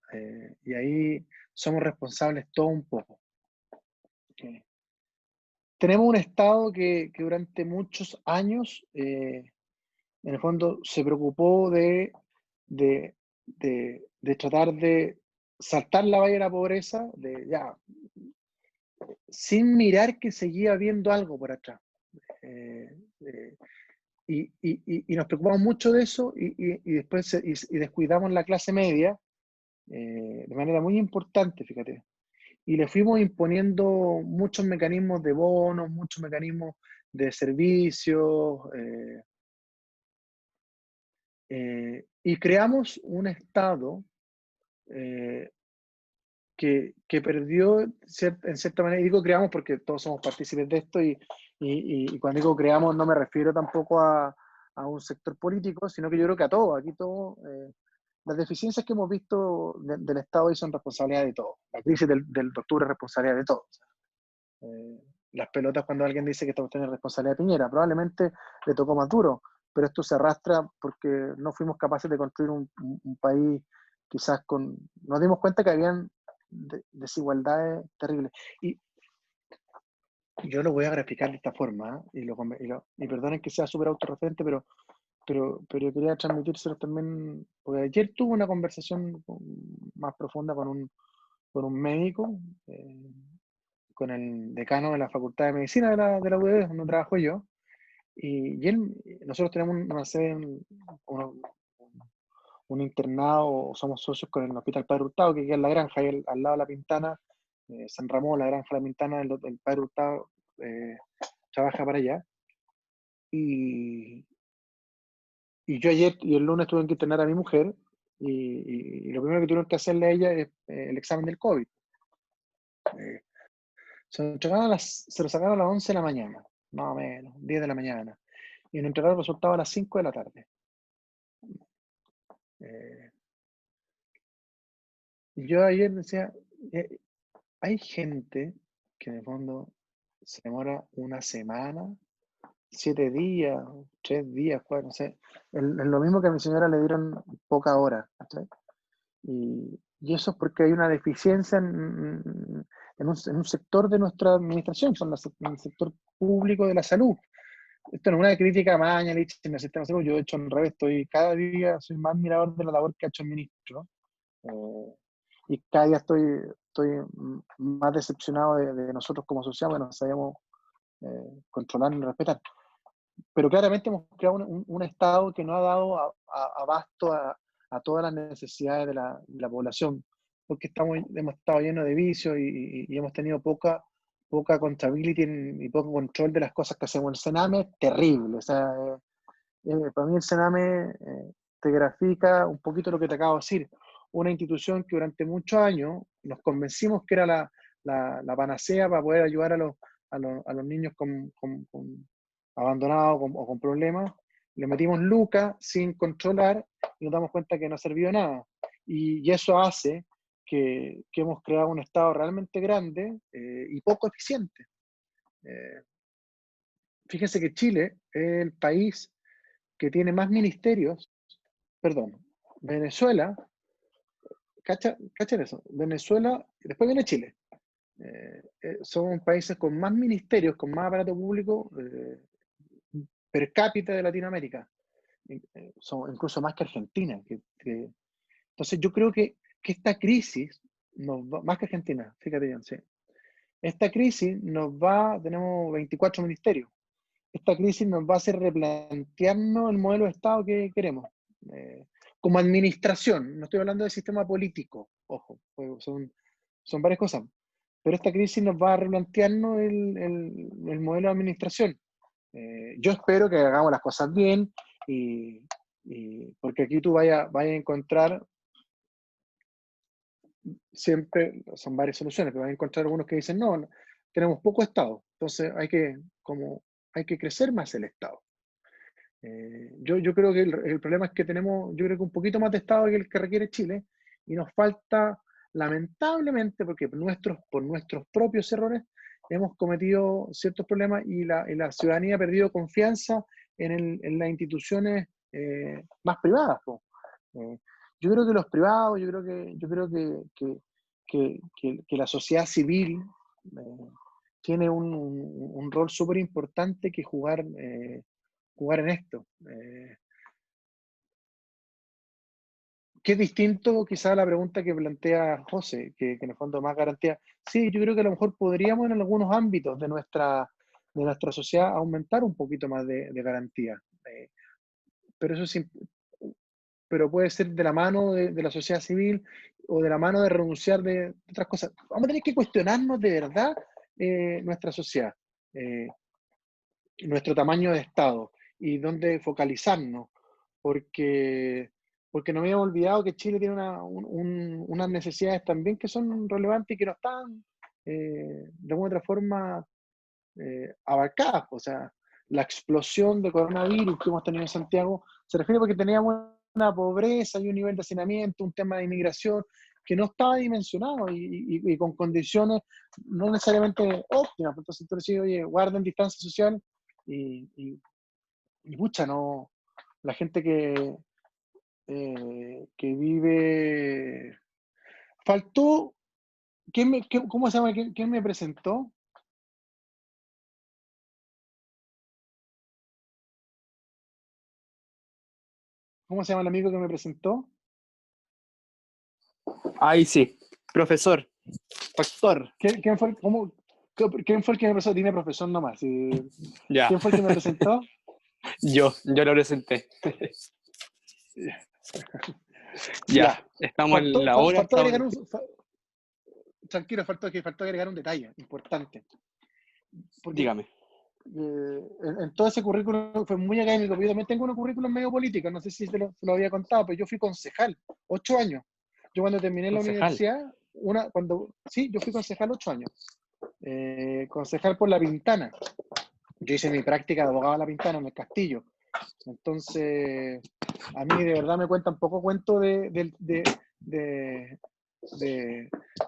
y ahí somos responsables todos un poco. Eh, Tenemos un Estado que durante muchos años, en el fondo, se preocupó de, de tratar de saltar la valla de la pobreza, sin mirar que seguía habiendo algo por atrás. Eh, eh, y nos preocupamos mucho de eso y después descuidamos la clase media de manera muy importante, fíjate. Y le fuimos imponiendo muchos mecanismos de bonos, muchos mecanismos de servicios, y creamos un Estado eh, que perdió en cierta manera, y digo creamos porque todos somos partícipes de esto, y cuando digo creamos no me refiero tampoco a un sector político, sino que yo creo que a todos, aquí todos, las deficiencias que hemos visto del Estado hoy son responsabilidad de todos. La crisis del octubre es responsabilidad de todos. Eh, las pelotas cuando alguien dice que estamos teniendo responsabilidad de Piñera, probablemente le tocó más duro, pero esto se arrastra porque no fuimos capaces de construir un país quizás con... Nos dimos cuenta que habían desigualdades terribles. Y yo lo voy a graficar de esta forma, y perdonen que sea súper autorreferente, pero quería transmitírselo también, porque ayer tuve una conversación más profunda con un médico, con el decano de la Facultad de Medicina de la UDD, donde trabajo yo, nosotros tenemos una sede, un internado, somos socios con el Hospital Padre Hurtado, que queda en La Granja, ahí al lado de La Pintana, San Ramón, La Granja, La Pintana, el Padre Hurtado trabaja para allá. Y, y yo ayer y el lunes tuve que internar a mi mujer, y lo primero que tuvieron que hacerle a ella es el examen del COVID. Eh, se lo sacaron a las 11 de la mañana, más o menos, 10 de la mañana, y nos entregaron el resultado a las 5 de la tarde. Eh, y yo ayer decía, eh, hay gente que en el fondo se demora una semana, 7 días, 3 días, 4, no sé. Es lo mismo que a mi señora le dieron pocas horas, ¿cachai? Y eso es porque hay una deficiencia en un sector de nuestra administración, en el sector público de la salud. Esto no es una crítica a Mañalich en el sistema de salud, yo de hecho al revés, cada día soy más admirador de la labor que ha hecho el ministro, y cada día estoy más decepcionado de nosotros como sociedad, bueno, sabemos controlar y respetar. Pero claramente hemos creado un Estado que no ha dado abasto a todas las necesidades de la población, porque hemos estado llenos de vicios y hemos tenido poca accountability y poco control de las cosas que hacemos. El Sename es terrible, o sea, para mí el Sename te grafica un poquito lo que te acabo de decir. Una institución que durante muchos años nos convencimos que era la panacea para poder ayudar a los niños abandonados o con problemas. Le metimos lucas sin controlar y nos damos cuenta que no ha servido nada. Y eso hace que hemos creado un Estado realmente grande y poco eficiente. Fíjense que Chile es el país que tiene más ministerios, perdón, Venezuela, ¿cachan eso? Venezuela, después viene Chile. Son países con más ministerios, con más aparato público per cápita de Latinoamérica. Son incluso más que Argentina. Entonces yo creo que esta crisis, más que Argentina, fíjate bien, sí. Esta crisis tenemos 24 ministerios. Esta crisis nos va a hacer replantearnos el modelo de Estado que queremos. Eh, Como administración, no estoy hablando de sistema político, ojo, pues son varias cosas. Pero esta crisis nos va a replantearnos el modelo de administración. Yo espero que hagamos las cosas bien, porque aquí tú vayas a encontrar siempre, son varias soluciones, pero vas a encontrar algunos que dicen, no, tenemos poco Estado, entonces hay que crecer más el Estado. Yo creo que el problema es que tenemos, yo creo que un poquito más de Estado que el que requiere Chile, y nos falta, lamentablemente, porque por nuestros propios errores, hemos cometido ciertos problemas y la ciudadanía ha perdido confianza en las instituciones más privadas, po. Eh, yo creo que los privados, que la sociedad civil tiene un rol súper importante que jugar en esto. Que es distinto quizá a la pregunta que plantea José, que en el fondo más garantía. Sí, yo creo que a lo mejor podríamos en algunos ámbitos de nuestra sociedad aumentar un poquito más de garantía. Eh, pero eso sí, pero puede ser de la mano de la sociedad civil o de la mano de renunciar de otras cosas. Vamos a tener que cuestionarnos de verdad nuestra sociedad, eh, nuestro tamaño de Estado y dónde focalizarnos, porque, porque no habíamos olvidado que Chile tiene unas necesidades también que son relevantes y que no están de alguna otra forma abarcadas. O sea, la explosión de coronavirus que hemos tenido en Santiago se refiere porque teníamos una pobreza y un nivel de hacinamiento, un tema de inmigración que no estaba dimensionado y con condiciones no necesariamente óptimas. Entonces tú decís, oye, guarden distancia social y, y, y pucha, no, la gente que vive... Faltó, ¿cómo se llama? ¿Quién me presentó? ¿Cómo se llama el amigo que me presentó? Ahí sí, profesor, doctor, ¿Quién fue, quién fue el que me presentó? Dime profesor nomás. ya, ¿Quién fue el que me presentó? yo lo presenté. Ya, Ya. estamos en la hora, Faltó estamos en agregar el... tranquilo, faltó agregar un detalle importante. Porque Dígame. en todo ese currículum fue muy académico. Yo también tengo un currículum medio político, no sé si se lo había contado, pero yo fui concejal 8 años. Yo cuando terminé la Concejal. universidad, sí, yo fui concejal 8 años. Concejal por La Pintana. Yo hice mi práctica de abogado en La Pintana, en el Castillo. Entonces, a mí de verdad me cuenta un poco cuento de,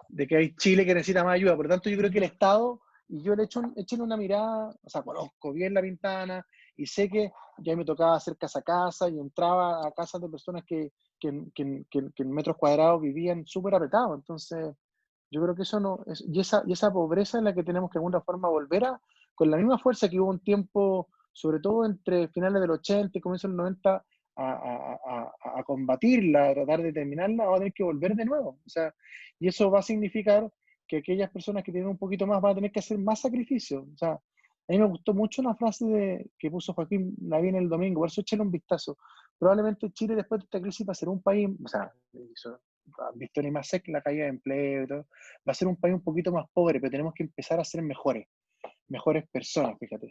de que hay Chile que necesita más ayuda. Por lo tanto, yo creo que el Estado, y yo le eché una mirada, o sea, conozco bien La Pintana y sé que ya me tocaba hacer casa a casa y entraba a casas de personas que en metros cuadrados vivían súper apretados. Entonces, yo creo que eso no, y esa pobreza es la que tenemos que de alguna forma volver con la misma fuerza que hubo un tiempo, sobre todo entre finales del 80 y comienzos del 90, a combatirla, a tratar de terminarla, va a tener que volver de nuevo. O sea, y eso va a significar que aquellas personas que tienen un poquito más van a tener que hacer más sacrificios. O sea, a mí me gustó mucho una frase que puso Joaquín Lavín el domingo, por eso échale un vistazo. Probablemente Chile después de esta crisis va a ser un país, o sea, han visto en IMASEC la caída de empleo y todo, va a ser un país un poquito más pobre, pero tenemos que empezar a ser mejores personas, fíjate.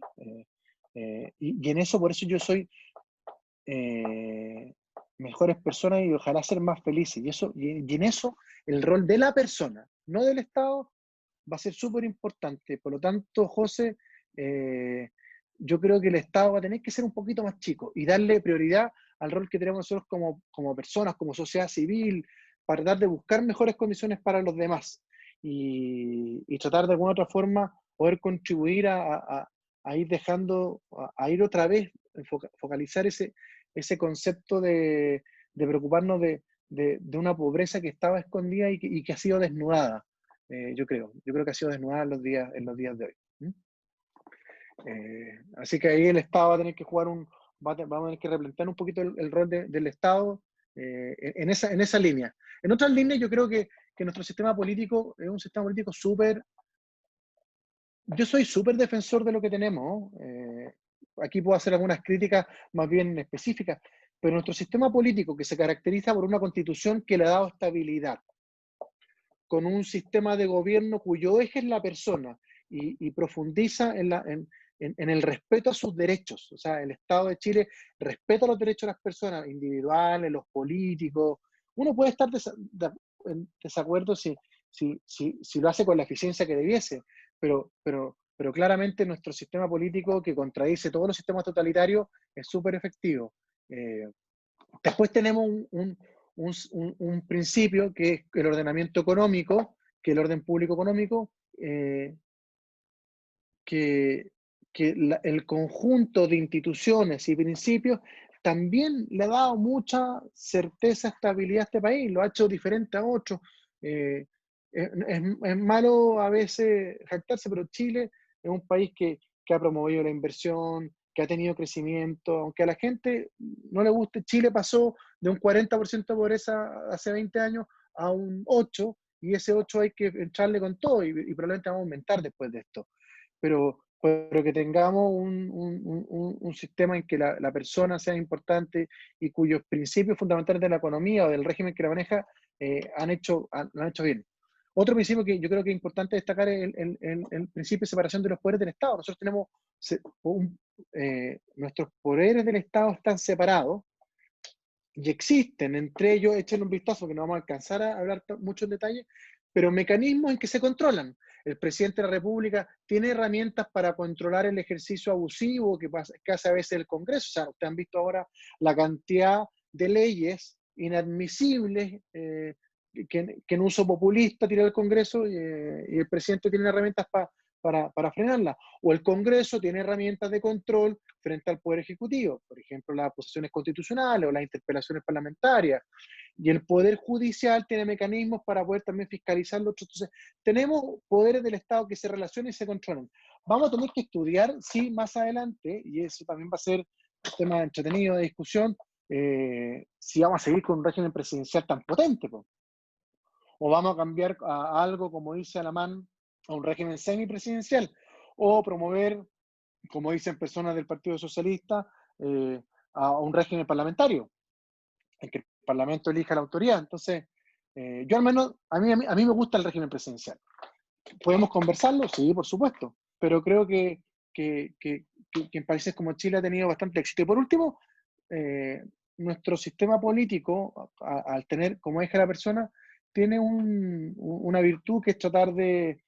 Y en eso, por eso yo soy eh, mejores personas y ojalá ser más felices. Y en eso, el rol de la persona, no del Estado, va a ser súper importante. Por lo tanto, José, eh, yo creo que el Estado va a tener que ser un poquito más chico y darle prioridad al rol que tenemos nosotros como personas, como sociedad civil, para tratar de buscar mejores condiciones para los demás y tratar de alguna otra forma poder contribuir a ir dejando, a ir otra vez, focalizar ese concepto de preocuparnos de una pobreza que estaba escondida y que ha sido desnudada. Yo creo que ha sido desnudada en los días de hoy. ¿Mm? Así que ahí el Estado va a tener que vamos a tener que replantear un poquito el rol del Estado en esa línea. En otras líneas, yo creo que nuestro sistema político es un sistema político súper. Yo soy súper defensor de lo que tenemos. Aquí puedo hacer algunas críticas más bien específicas, pero nuestro sistema político, que se caracteriza por una constitución que le ha dado estabilidad, con un sistema de gobierno cuyo eje es la persona y profundiza en el respeto a sus derechos. O sea, el Estado de Chile respeta los derechos de las personas individuales, los políticos. Uno puede estar en desacuerdo si lo hace con la eficiencia que debiese, pero claramente nuestro sistema político, que contradice todos los sistemas totalitarios, es súper efectivo. Después tenemos un principio que es el ordenamiento económico, que el orden público económico, que, el conjunto de instituciones y principios también le ha dado mucha certeza, estabilidad a este país, lo ha hecho diferente a otros. Eh, es malo a veces jactarse, pero Chile es un país que ha promovido la inversión, que ha tenido crecimiento, aunque a la gente no le guste. Chile pasó de un 40% de pobreza hace 20 años a un 8%, y ese 8 hay que entrarle con todo, y probablemente vamos a aumentar después de esto. Pero que tengamos un sistema en que la persona sea importante y cuyos principios fundamentales de la economía o del régimen que la maneja lo han hecho bien. Otro principio que yo creo que es importante destacar es el principio de separación de los poderes del Estado. Nosotros tenemos nuestros poderes del Estado están separados y existen entre ellos, échenle un vistazo que no vamos a alcanzar a hablar mucho en detalle, pero mecanismos en que se controlan. El presidente de la República tiene herramientas para controlar el ejercicio abusivo que hace a veces el Congreso. O sea, ustedes han visto ahora la cantidad de leyes inadmisibles que en uso populista tira el Congreso, y el presidente tiene herramientas para frenarla. O el Congreso tiene herramientas de control frente al Poder Ejecutivo, por ejemplo, las posiciones constitucionales o las interpelaciones parlamentarias. Y el Poder Judicial tiene mecanismos para poder también fiscalizar los otros. Entonces, tenemos poderes del Estado que se relacionan y se controlan. Vamos a tener que estudiar, sí, más adelante, y eso también va a ser un tema entretenido de discusión, si vamos a seguir con un régimen presidencial tan potente, pues, o vamos a cambiar a algo, como dice Alamán, a un régimen semipresidencial, o promover, como dicen personas del Partido Socialista, a un régimen parlamentario, en que el Parlamento elija la autoridad. Entonces, yo al menos, a mí me gusta el régimen presidencial. ¿Podemos conversarlo? Sí, por supuesto, pero creo que en países como Chile ha tenido bastante éxito. Y por último, nuestro sistema político, al tener como eje a la persona, tiene una virtud que es tratar de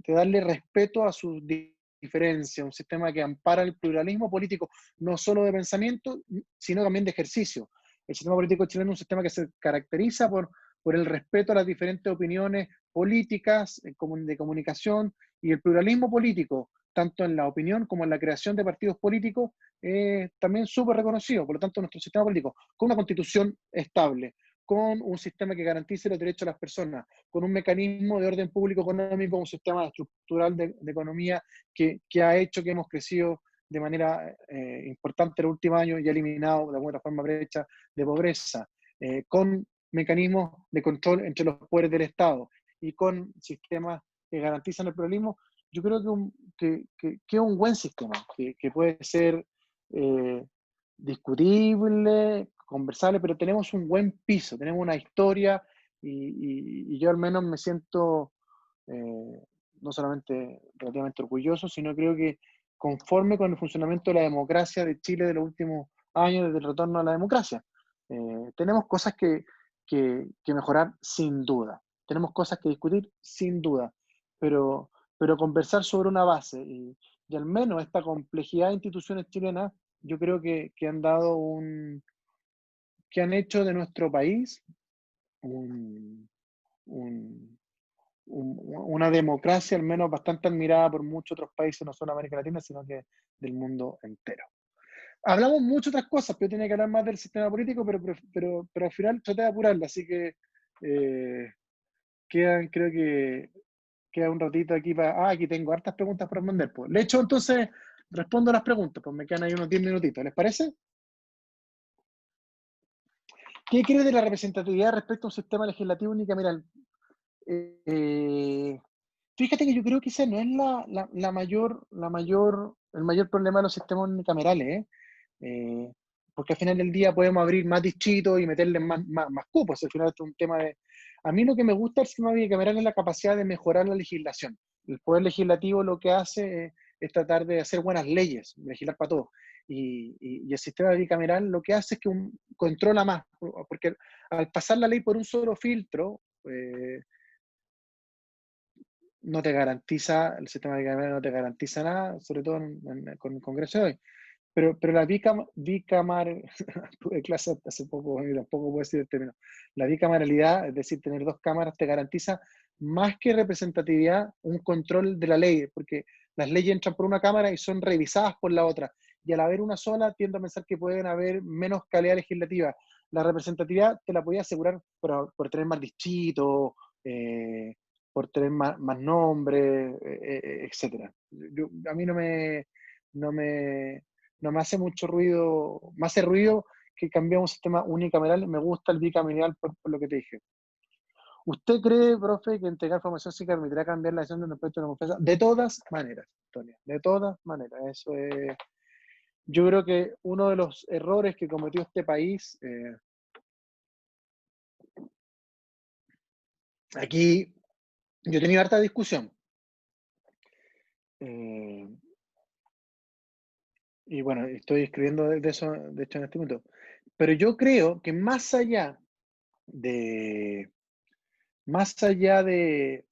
darle respeto a sus diferencias, un sistema que ampara el pluralismo político, no solo de pensamiento, sino también de ejercicio. El sistema político chileno es un sistema que se caracteriza por el respeto a las diferentes opiniones políticas, de comunicación, y el pluralismo político, tanto en la opinión como en la creación de partidos políticos, también súper reconocido. Por lo tanto, nuestro sistema político, con una constitución estable, con un sistema que garantice los derechos de las personas, con un mecanismo de orden público económico, un sistema estructural de economía que ha hecho que hemos crecido de manera importante en los últimos años y ha eliminado de alguna forma brecha de pobreza, con mecanismos de control entre los poderes del Estado y con sistemas que garantizan el pluralismo. Yo creo que es un buen sistema, que puede ser discutible, conversable, pero tenemos un buen piso, tenemos una historia, y yo al menos me siento no solamente relativamente orgulloso, sino creo que conforme con el funcionamiento de la democracia de Chile de los últimos años, desde el retorno a la democracia. Tenemos cosas que mejorar sin duda, tenemos cosas que discutir sin duda, pero conversar sobre una base, y al menos esta complejidad de instituciones chilenas, yo creo que han dado que han hecho de nuestro país un, un, una democracia al menos bastante admirada por muchos otros países, no solo de América Latina, sino que del mundo entero. Hablamos muchas otras cosas, pero yo tenía que hablar más del sistema político, pero al final traté de apurarla, así que creo que queda un ratito aquí para... Ah, aquí tengo hartas preguntas para responder. Pues. Le echo entonces, respondo a las preguntas, pues me quedan ahí unos 10 minutitos, ¿les parece? ¿Qué cree de la representatividad respecto a un sistema legislativo unicameral? Eh, Fíjate que yo creo que ese no es el mayor problema de los sistemas unicamerales, ¿eh? Porque al final del día podemos abrir más distritos y meterle más cupos. Al final esto es un tema de... A mí lo que me gusta del sistema bicameral es la capacidad de mejorar la legislación. El poder legislativo lo que hace es tratar de hacer buenas leyes, legislar para todos. Y el sistema bicameral lo que hace es que controla más, porque al pasar la ley por un solo filtro, no te garantiza, el sistema bicameral no te garantiza nada, sobre todo con el Congreso de hoy. Pero la bicameral, tuve clase hace poco y tampoco puedo decir el término. La bicameralidad, es decir, tener dos cámaras, te garantiza más que representatividad, un control de la ley, porque las leyes entran por una cámara y son revisadas por la otra. Y al haber una sola, tiendo a pensar que pueden haber menos calidad legislativa. La representatividad te la podía asegurar por tener más distritos, por tener más nombres, etc. A mí no me, no me hace mucho ruido, me hace ruido que cambiamos un sistema unicameral. Me gusta el bicameral por lo que te dije. ¿Usted cree, profe, que entregar formación sí permitirá cambiar la decisión de un proyecto de la confianza? De todas maneras, Antonio, de todas maneras. Eso es, yo creo que uno de los errores que cometió este país, aquí yo he tenido harta discusión, y bueno, estoy escribiendo de eso, de hecho, en este momento, pero yo creo que de, más allá de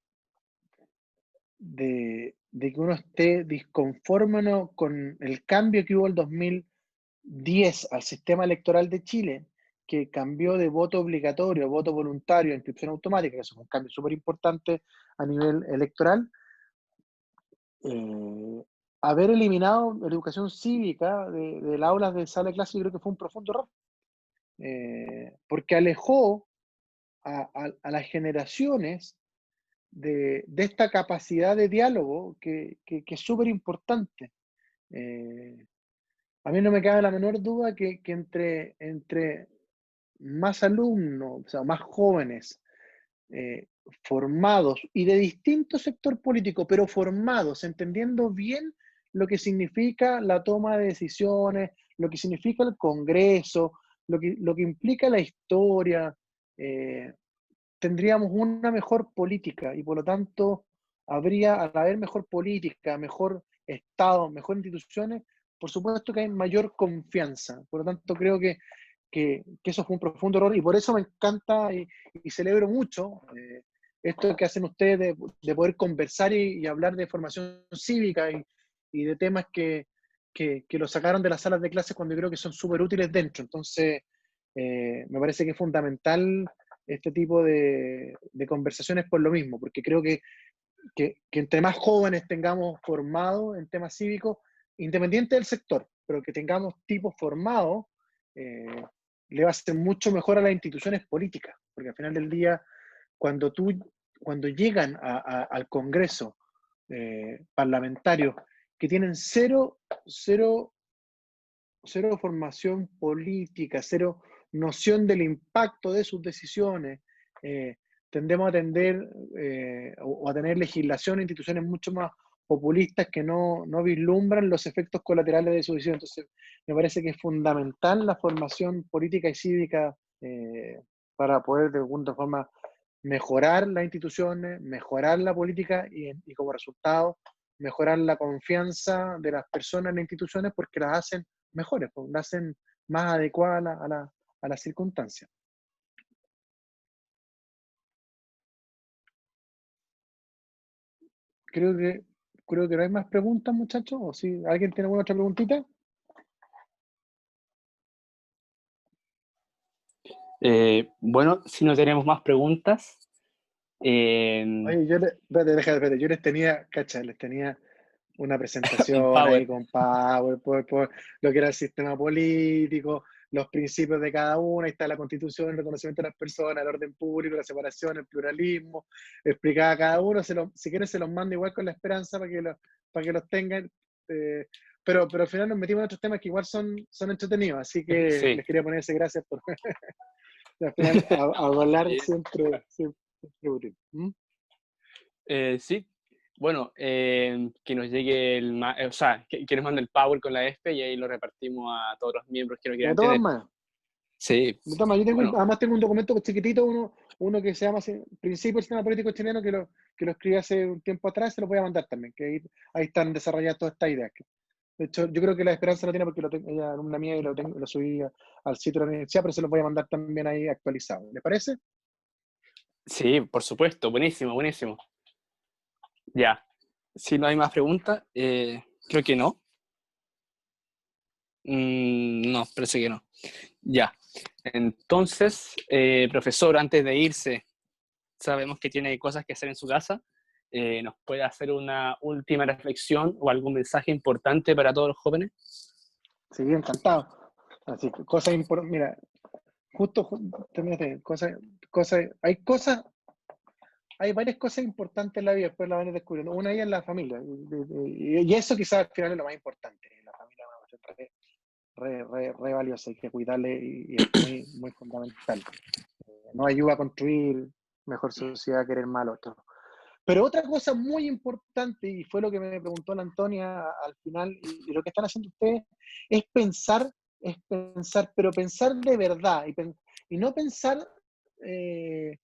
que uno esté disconforme o no con el cambio que hubo el 2010 al sistema electoral de Chile, que cambió de voto obligatorio a voto voluntario a inscripción automática, que eso es un cambio súper importante a nivel electoral, haber eliminado la educación cívica de las aulas de sala de clase, yo creo que fue un profundo error, porque alejó a las generaciones de esta capacidad de diálogo que es súper importante. A mí no me cabe la menor duda que entre más alumnos, o sea, más jóvenes, formados y de distinto sector político, pero formados, entendiendo bien lo que significa la toma de decisiones, lo que significa el Congreso, lo que implica la historia, eh, tendríamos una mejor política y por lo tanto al haber mejor política, mejor Estado, mejor instituciones, por supuesto que hay mayor confianza. Por lo tanto, creo que eso fue un profundo error y por eso me encanta y celebro mucho esto que hacen ustedes de poder conversar y hablar de formación cívica y de temas que lo sacaron de las salas de clases cuando yo creo que son súper útiles dentro. Entonces, me parece que es fundamental este tipo de conversaciones por lo mismo, porque creo que entre más jóvenes tengamos formados en temas cívicos, independiente del sector, pero que tengamos tipos formados, eh, le va a ser mucho mejor a las instituciones políticas, porque al final del día, cuando, tú, cuando llegan al Congreso parlamentarios que tienen cero formación política, cero noción del impacto de sus decisiones, tendemos a tender o a tener legislación e instituciones mucho más populistas que no vislumbran los efectos colaterales de su decisión. Entonces, me parece que es fundamental la formación política y cívica para poder de alguna forma mejorar las instituciones, mejorar la política y como resultado mejorar la confianza de las personas en las instituciones porque las hacen mejores, pues, las hacen más adecuadas a las circunstancias. Creo que, creo que no hay más preguntas, muchachos. ¿O si alguien tiene alguna otra preguntita? Bueno, si no tenemos más preguntas, Oye, espérate, yo les tenía, cacha, les tenía una un presentación power. ahí con Power, por lo que era el sistema político, los principios de cada uno, ahí está la constitución, el reconocimiento de las personas, el orden público, la separación, el pluralismo, explicaba cada uno, si quieren se los mando igual con la esperanza para que los tengan, eh, pero al final nos metimos en otros temas que igual son entretenidos, así que Sí. les quería poner ese gracias por al final a hablar Bien. siempre útil. ¿Mm? Sí, bueno, que nos llegue o sea, que nos mande el power con la ESPE y ahí lo repartimos a todos los miembros que lo De quieran todas tener. maneras. Sí, De todas maneras, bueno, además tengo un documento chiquitito, uno que se llama Principio del Sistema Político Chileno, que lo escribí hace un tiempo atrás, se lo voy a mandar también, que ahí están desarrolladas todas estas ideas. De hecho, yo creo que la esperanza lo tiene porque lo tengo, ella es una mía y lo subí al sitio de la universidad, pero se lo voy a mandar también ahí actualizado. ¿Le parece? sí, por supuesto, buenísimo, buenísimo. Ya, si no hay más preguntas, creo que no. No, parece que no. Ya, entonces, profesor, antes de irse, sabemos que tiene cosas que hacer en su casa, ¿nos puede hacer una última reflexión o algún mensaje importante para todos los jóvenes? Sí, encantado. Así que cosas importantes, mira, terminaste, hay varias cosas importantes en la vida, después la van a ir descubriendo. Una de ellas es la familia, y eso quizás al final es lo más importante. La familia va a ser re valiosa, hay que cuidarle y es muy, muy fundamental. Nos ayuda a construir mejor sociedad, querer más al otro. Pero otra cosa muy importante, y fue lo que me preguntó la Antonia al final, y lo que están haciendo ustedes, es pensar, pero pensar de verdad, y no pensar eh,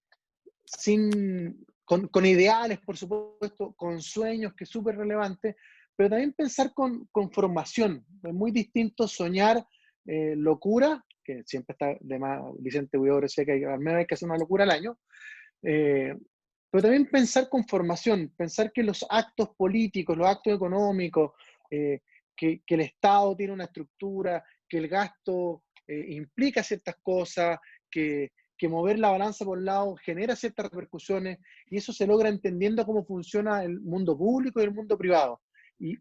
con ideales, por supuesto, con sueños, que es súper relevante, pero también pensar con formación. Es muy distinto soñar locura, que siempre está de más, Vicente Huidobro decía que al menos hay que hacer una locura al año, eh, pero también pensar con formación, pensar que los actos políticos, los actos económicos, que el Estado tiene una estructura, que el gasto implica ciertas cosas, que mover la balanza por un lado genera ciertas repercusiones, y eso se logra entendiendo cómo funciona el mundo público y el mundo privado. Y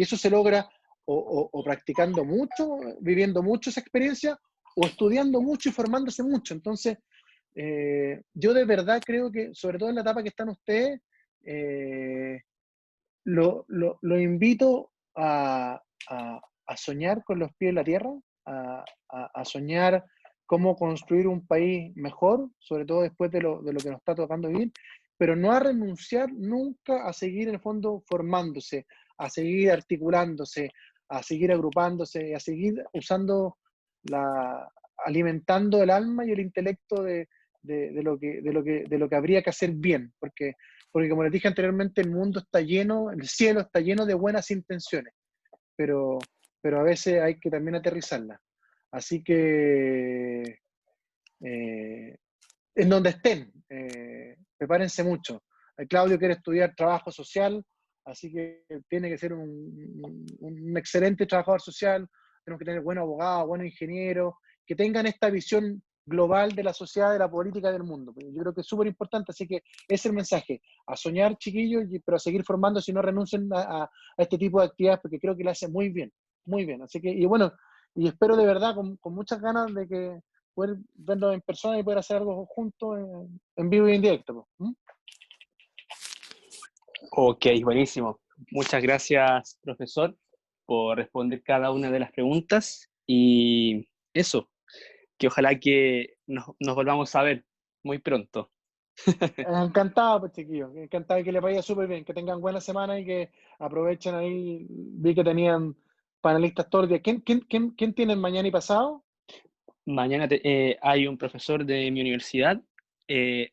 eso se logra o practicando mucho, viviendo mucho esa experiencia, o estudiando mucho y formándose mucho. Entonces, yo de verdad creo que, sobre todo en la etapa que están ustedes, lo invito a soñar con los pies en la tierra, a soñar cómo construir un país mejor, sobre todo después de lo que nos está tocando vivir, pero no a renunciar nunca a seguir en el fondo formándose, a seguir articulándose, a seguir agrupándose, a seguir usando alimentando el alma y el intelecto de lo que habría que hacer bien, porque como les dije anteriormente, el mundo está lleno, el cielo está lleno de buenas intenciones, pero a veces hay que también aterrizarlas. Así que en donde estén, prepárense mucho. Claudio quiere estudiar trabajo social, así que tiene que ser un excelente trabajador social, tenemos que tener buenos abogados, buenos ingenieros, que tengan esta visión global de la sociedad, de la política del mundo. Yo creo que es súper importante, así que ese es el mensaje, a soñar chiquillos, pero a seguir formando, si no renuncien a este tipo de actividades, porque creo que lo hacen muy bien. Así que, y bueno, y espero de verdad, con muchas ganas de que poder verlo en persona y poder hacer algo juntos en vivo y en directo. ¿Mm? Ok, buenísimo. Muchas gracias, profesor, por responder cada una de las preguntas y eso, que ojalá que nos volvamos a ver muy pronto. Encantado, pues chiquillos, encantado y que les vaya súper bien, que tengan buena semana y que aprovechen ahí. Vi que tenían panelistas todos los días. ¿Quién tienen mañana y pasado? Mañana hay un profesor de mi universidad,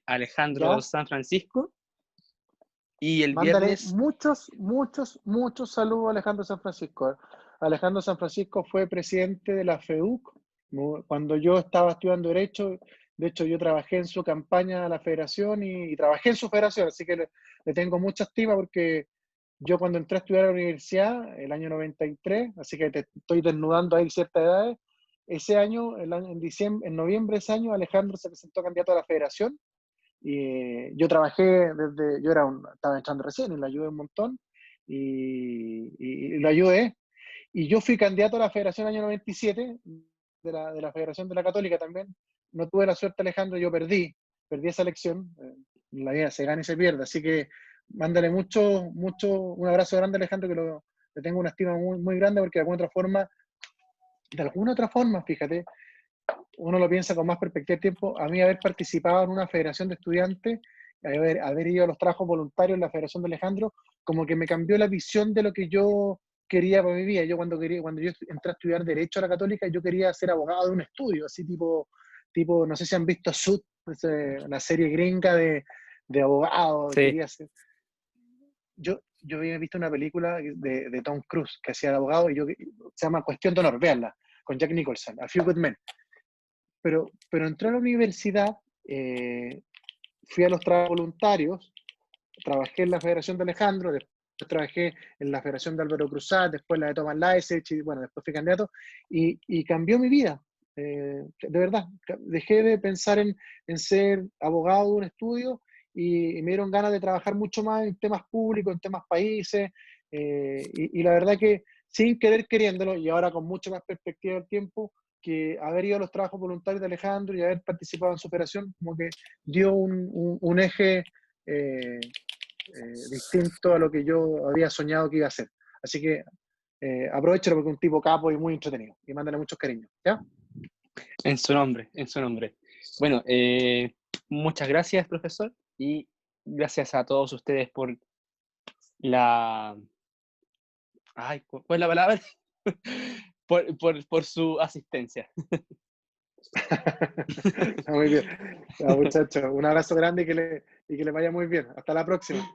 Alejandro ¿Ya? San Francisco, y el Mándale viernes, muchos saludos a Alejandro San Francisco. Alejandro San Francisco fue presidente de la FEUC cuando yo estaba estudiando Derecho. De hecho, yo trabajé en su campaña a la federación y trabajé en su federación, así que le tengo mucha estima porque yo cuando entré a estudiar a la universidad, el año 93, así que te estoy desnudando ahí ciertas edades, ese año, en diciembre, en noviembre de ese año, Alejandro se presentó candidato a la federación y yo trabajé estaba entrando recién y lo ayudé un montón y lo ayudé. Y yo fui candidato a la Federación año 97, de la Federación de la Católica también. No tuve la suerte, Alejandro, yo perdí esa elección. La vida se gana y se pierde. Así que mándale un abrazo grande, Alejandro, que le tengo una estima muy, muy grande porque de alguna otra forma, fíjate, uno lo piensa con más perspectiva de tiempo, a mí haber participado en una federación de estudiantes, haber ido a los trabajos voluntarios en la Federación de Alejandro, como que me cambió la visión de lo que yo quería para mi vida. Yo cuando yo entré a estudiar Derecho a la Católica, yo quería ser abogado de un estudio, así no sé si han visto Suits, la serie gringa de abogado, sí, quería ser. Yo había visto una película de Tom Cruise que hacía de abogado, se llama Cuestión de Honor, véanla, con Jack Nicholson, A Few Good Men. Pero entré a la universidad, fui a los trabajos voluntarios, trabajé en la Federación de Alejandro, después trabajé en la Federación de Álvaro Cruzat, después la de Tomás Laesech, y bueno, después fui candidato, y cambió mi vida. De verdad, dejé de pensar en ser abogado de un estudio y me dieron ganas de trabajar mucho más en temas públicos, en temas países, y la verdad que sin querer queriéndolo, y ahora con mucho más perspectiva del tiempo, que haber ido a los trabajos voluntarios de Alejandro y haber participado en su operación, como que dio un eje distinto a lo que yo había soñado que iba a hacer. Así que aprovechalo porque es un tipo capo y muy entretenido. Y mándale muchos cariños. ¿Ya? En su nombre, en su nombre. Bueno, muchas gracias, profesor, y gracias a todos ustedes por la... Ay, ¿cuál es la palabra? por su asistencia. Muy bien. Ya, muchachos, un abrazo grande y que le vaya muy bien. Hasta la próxima.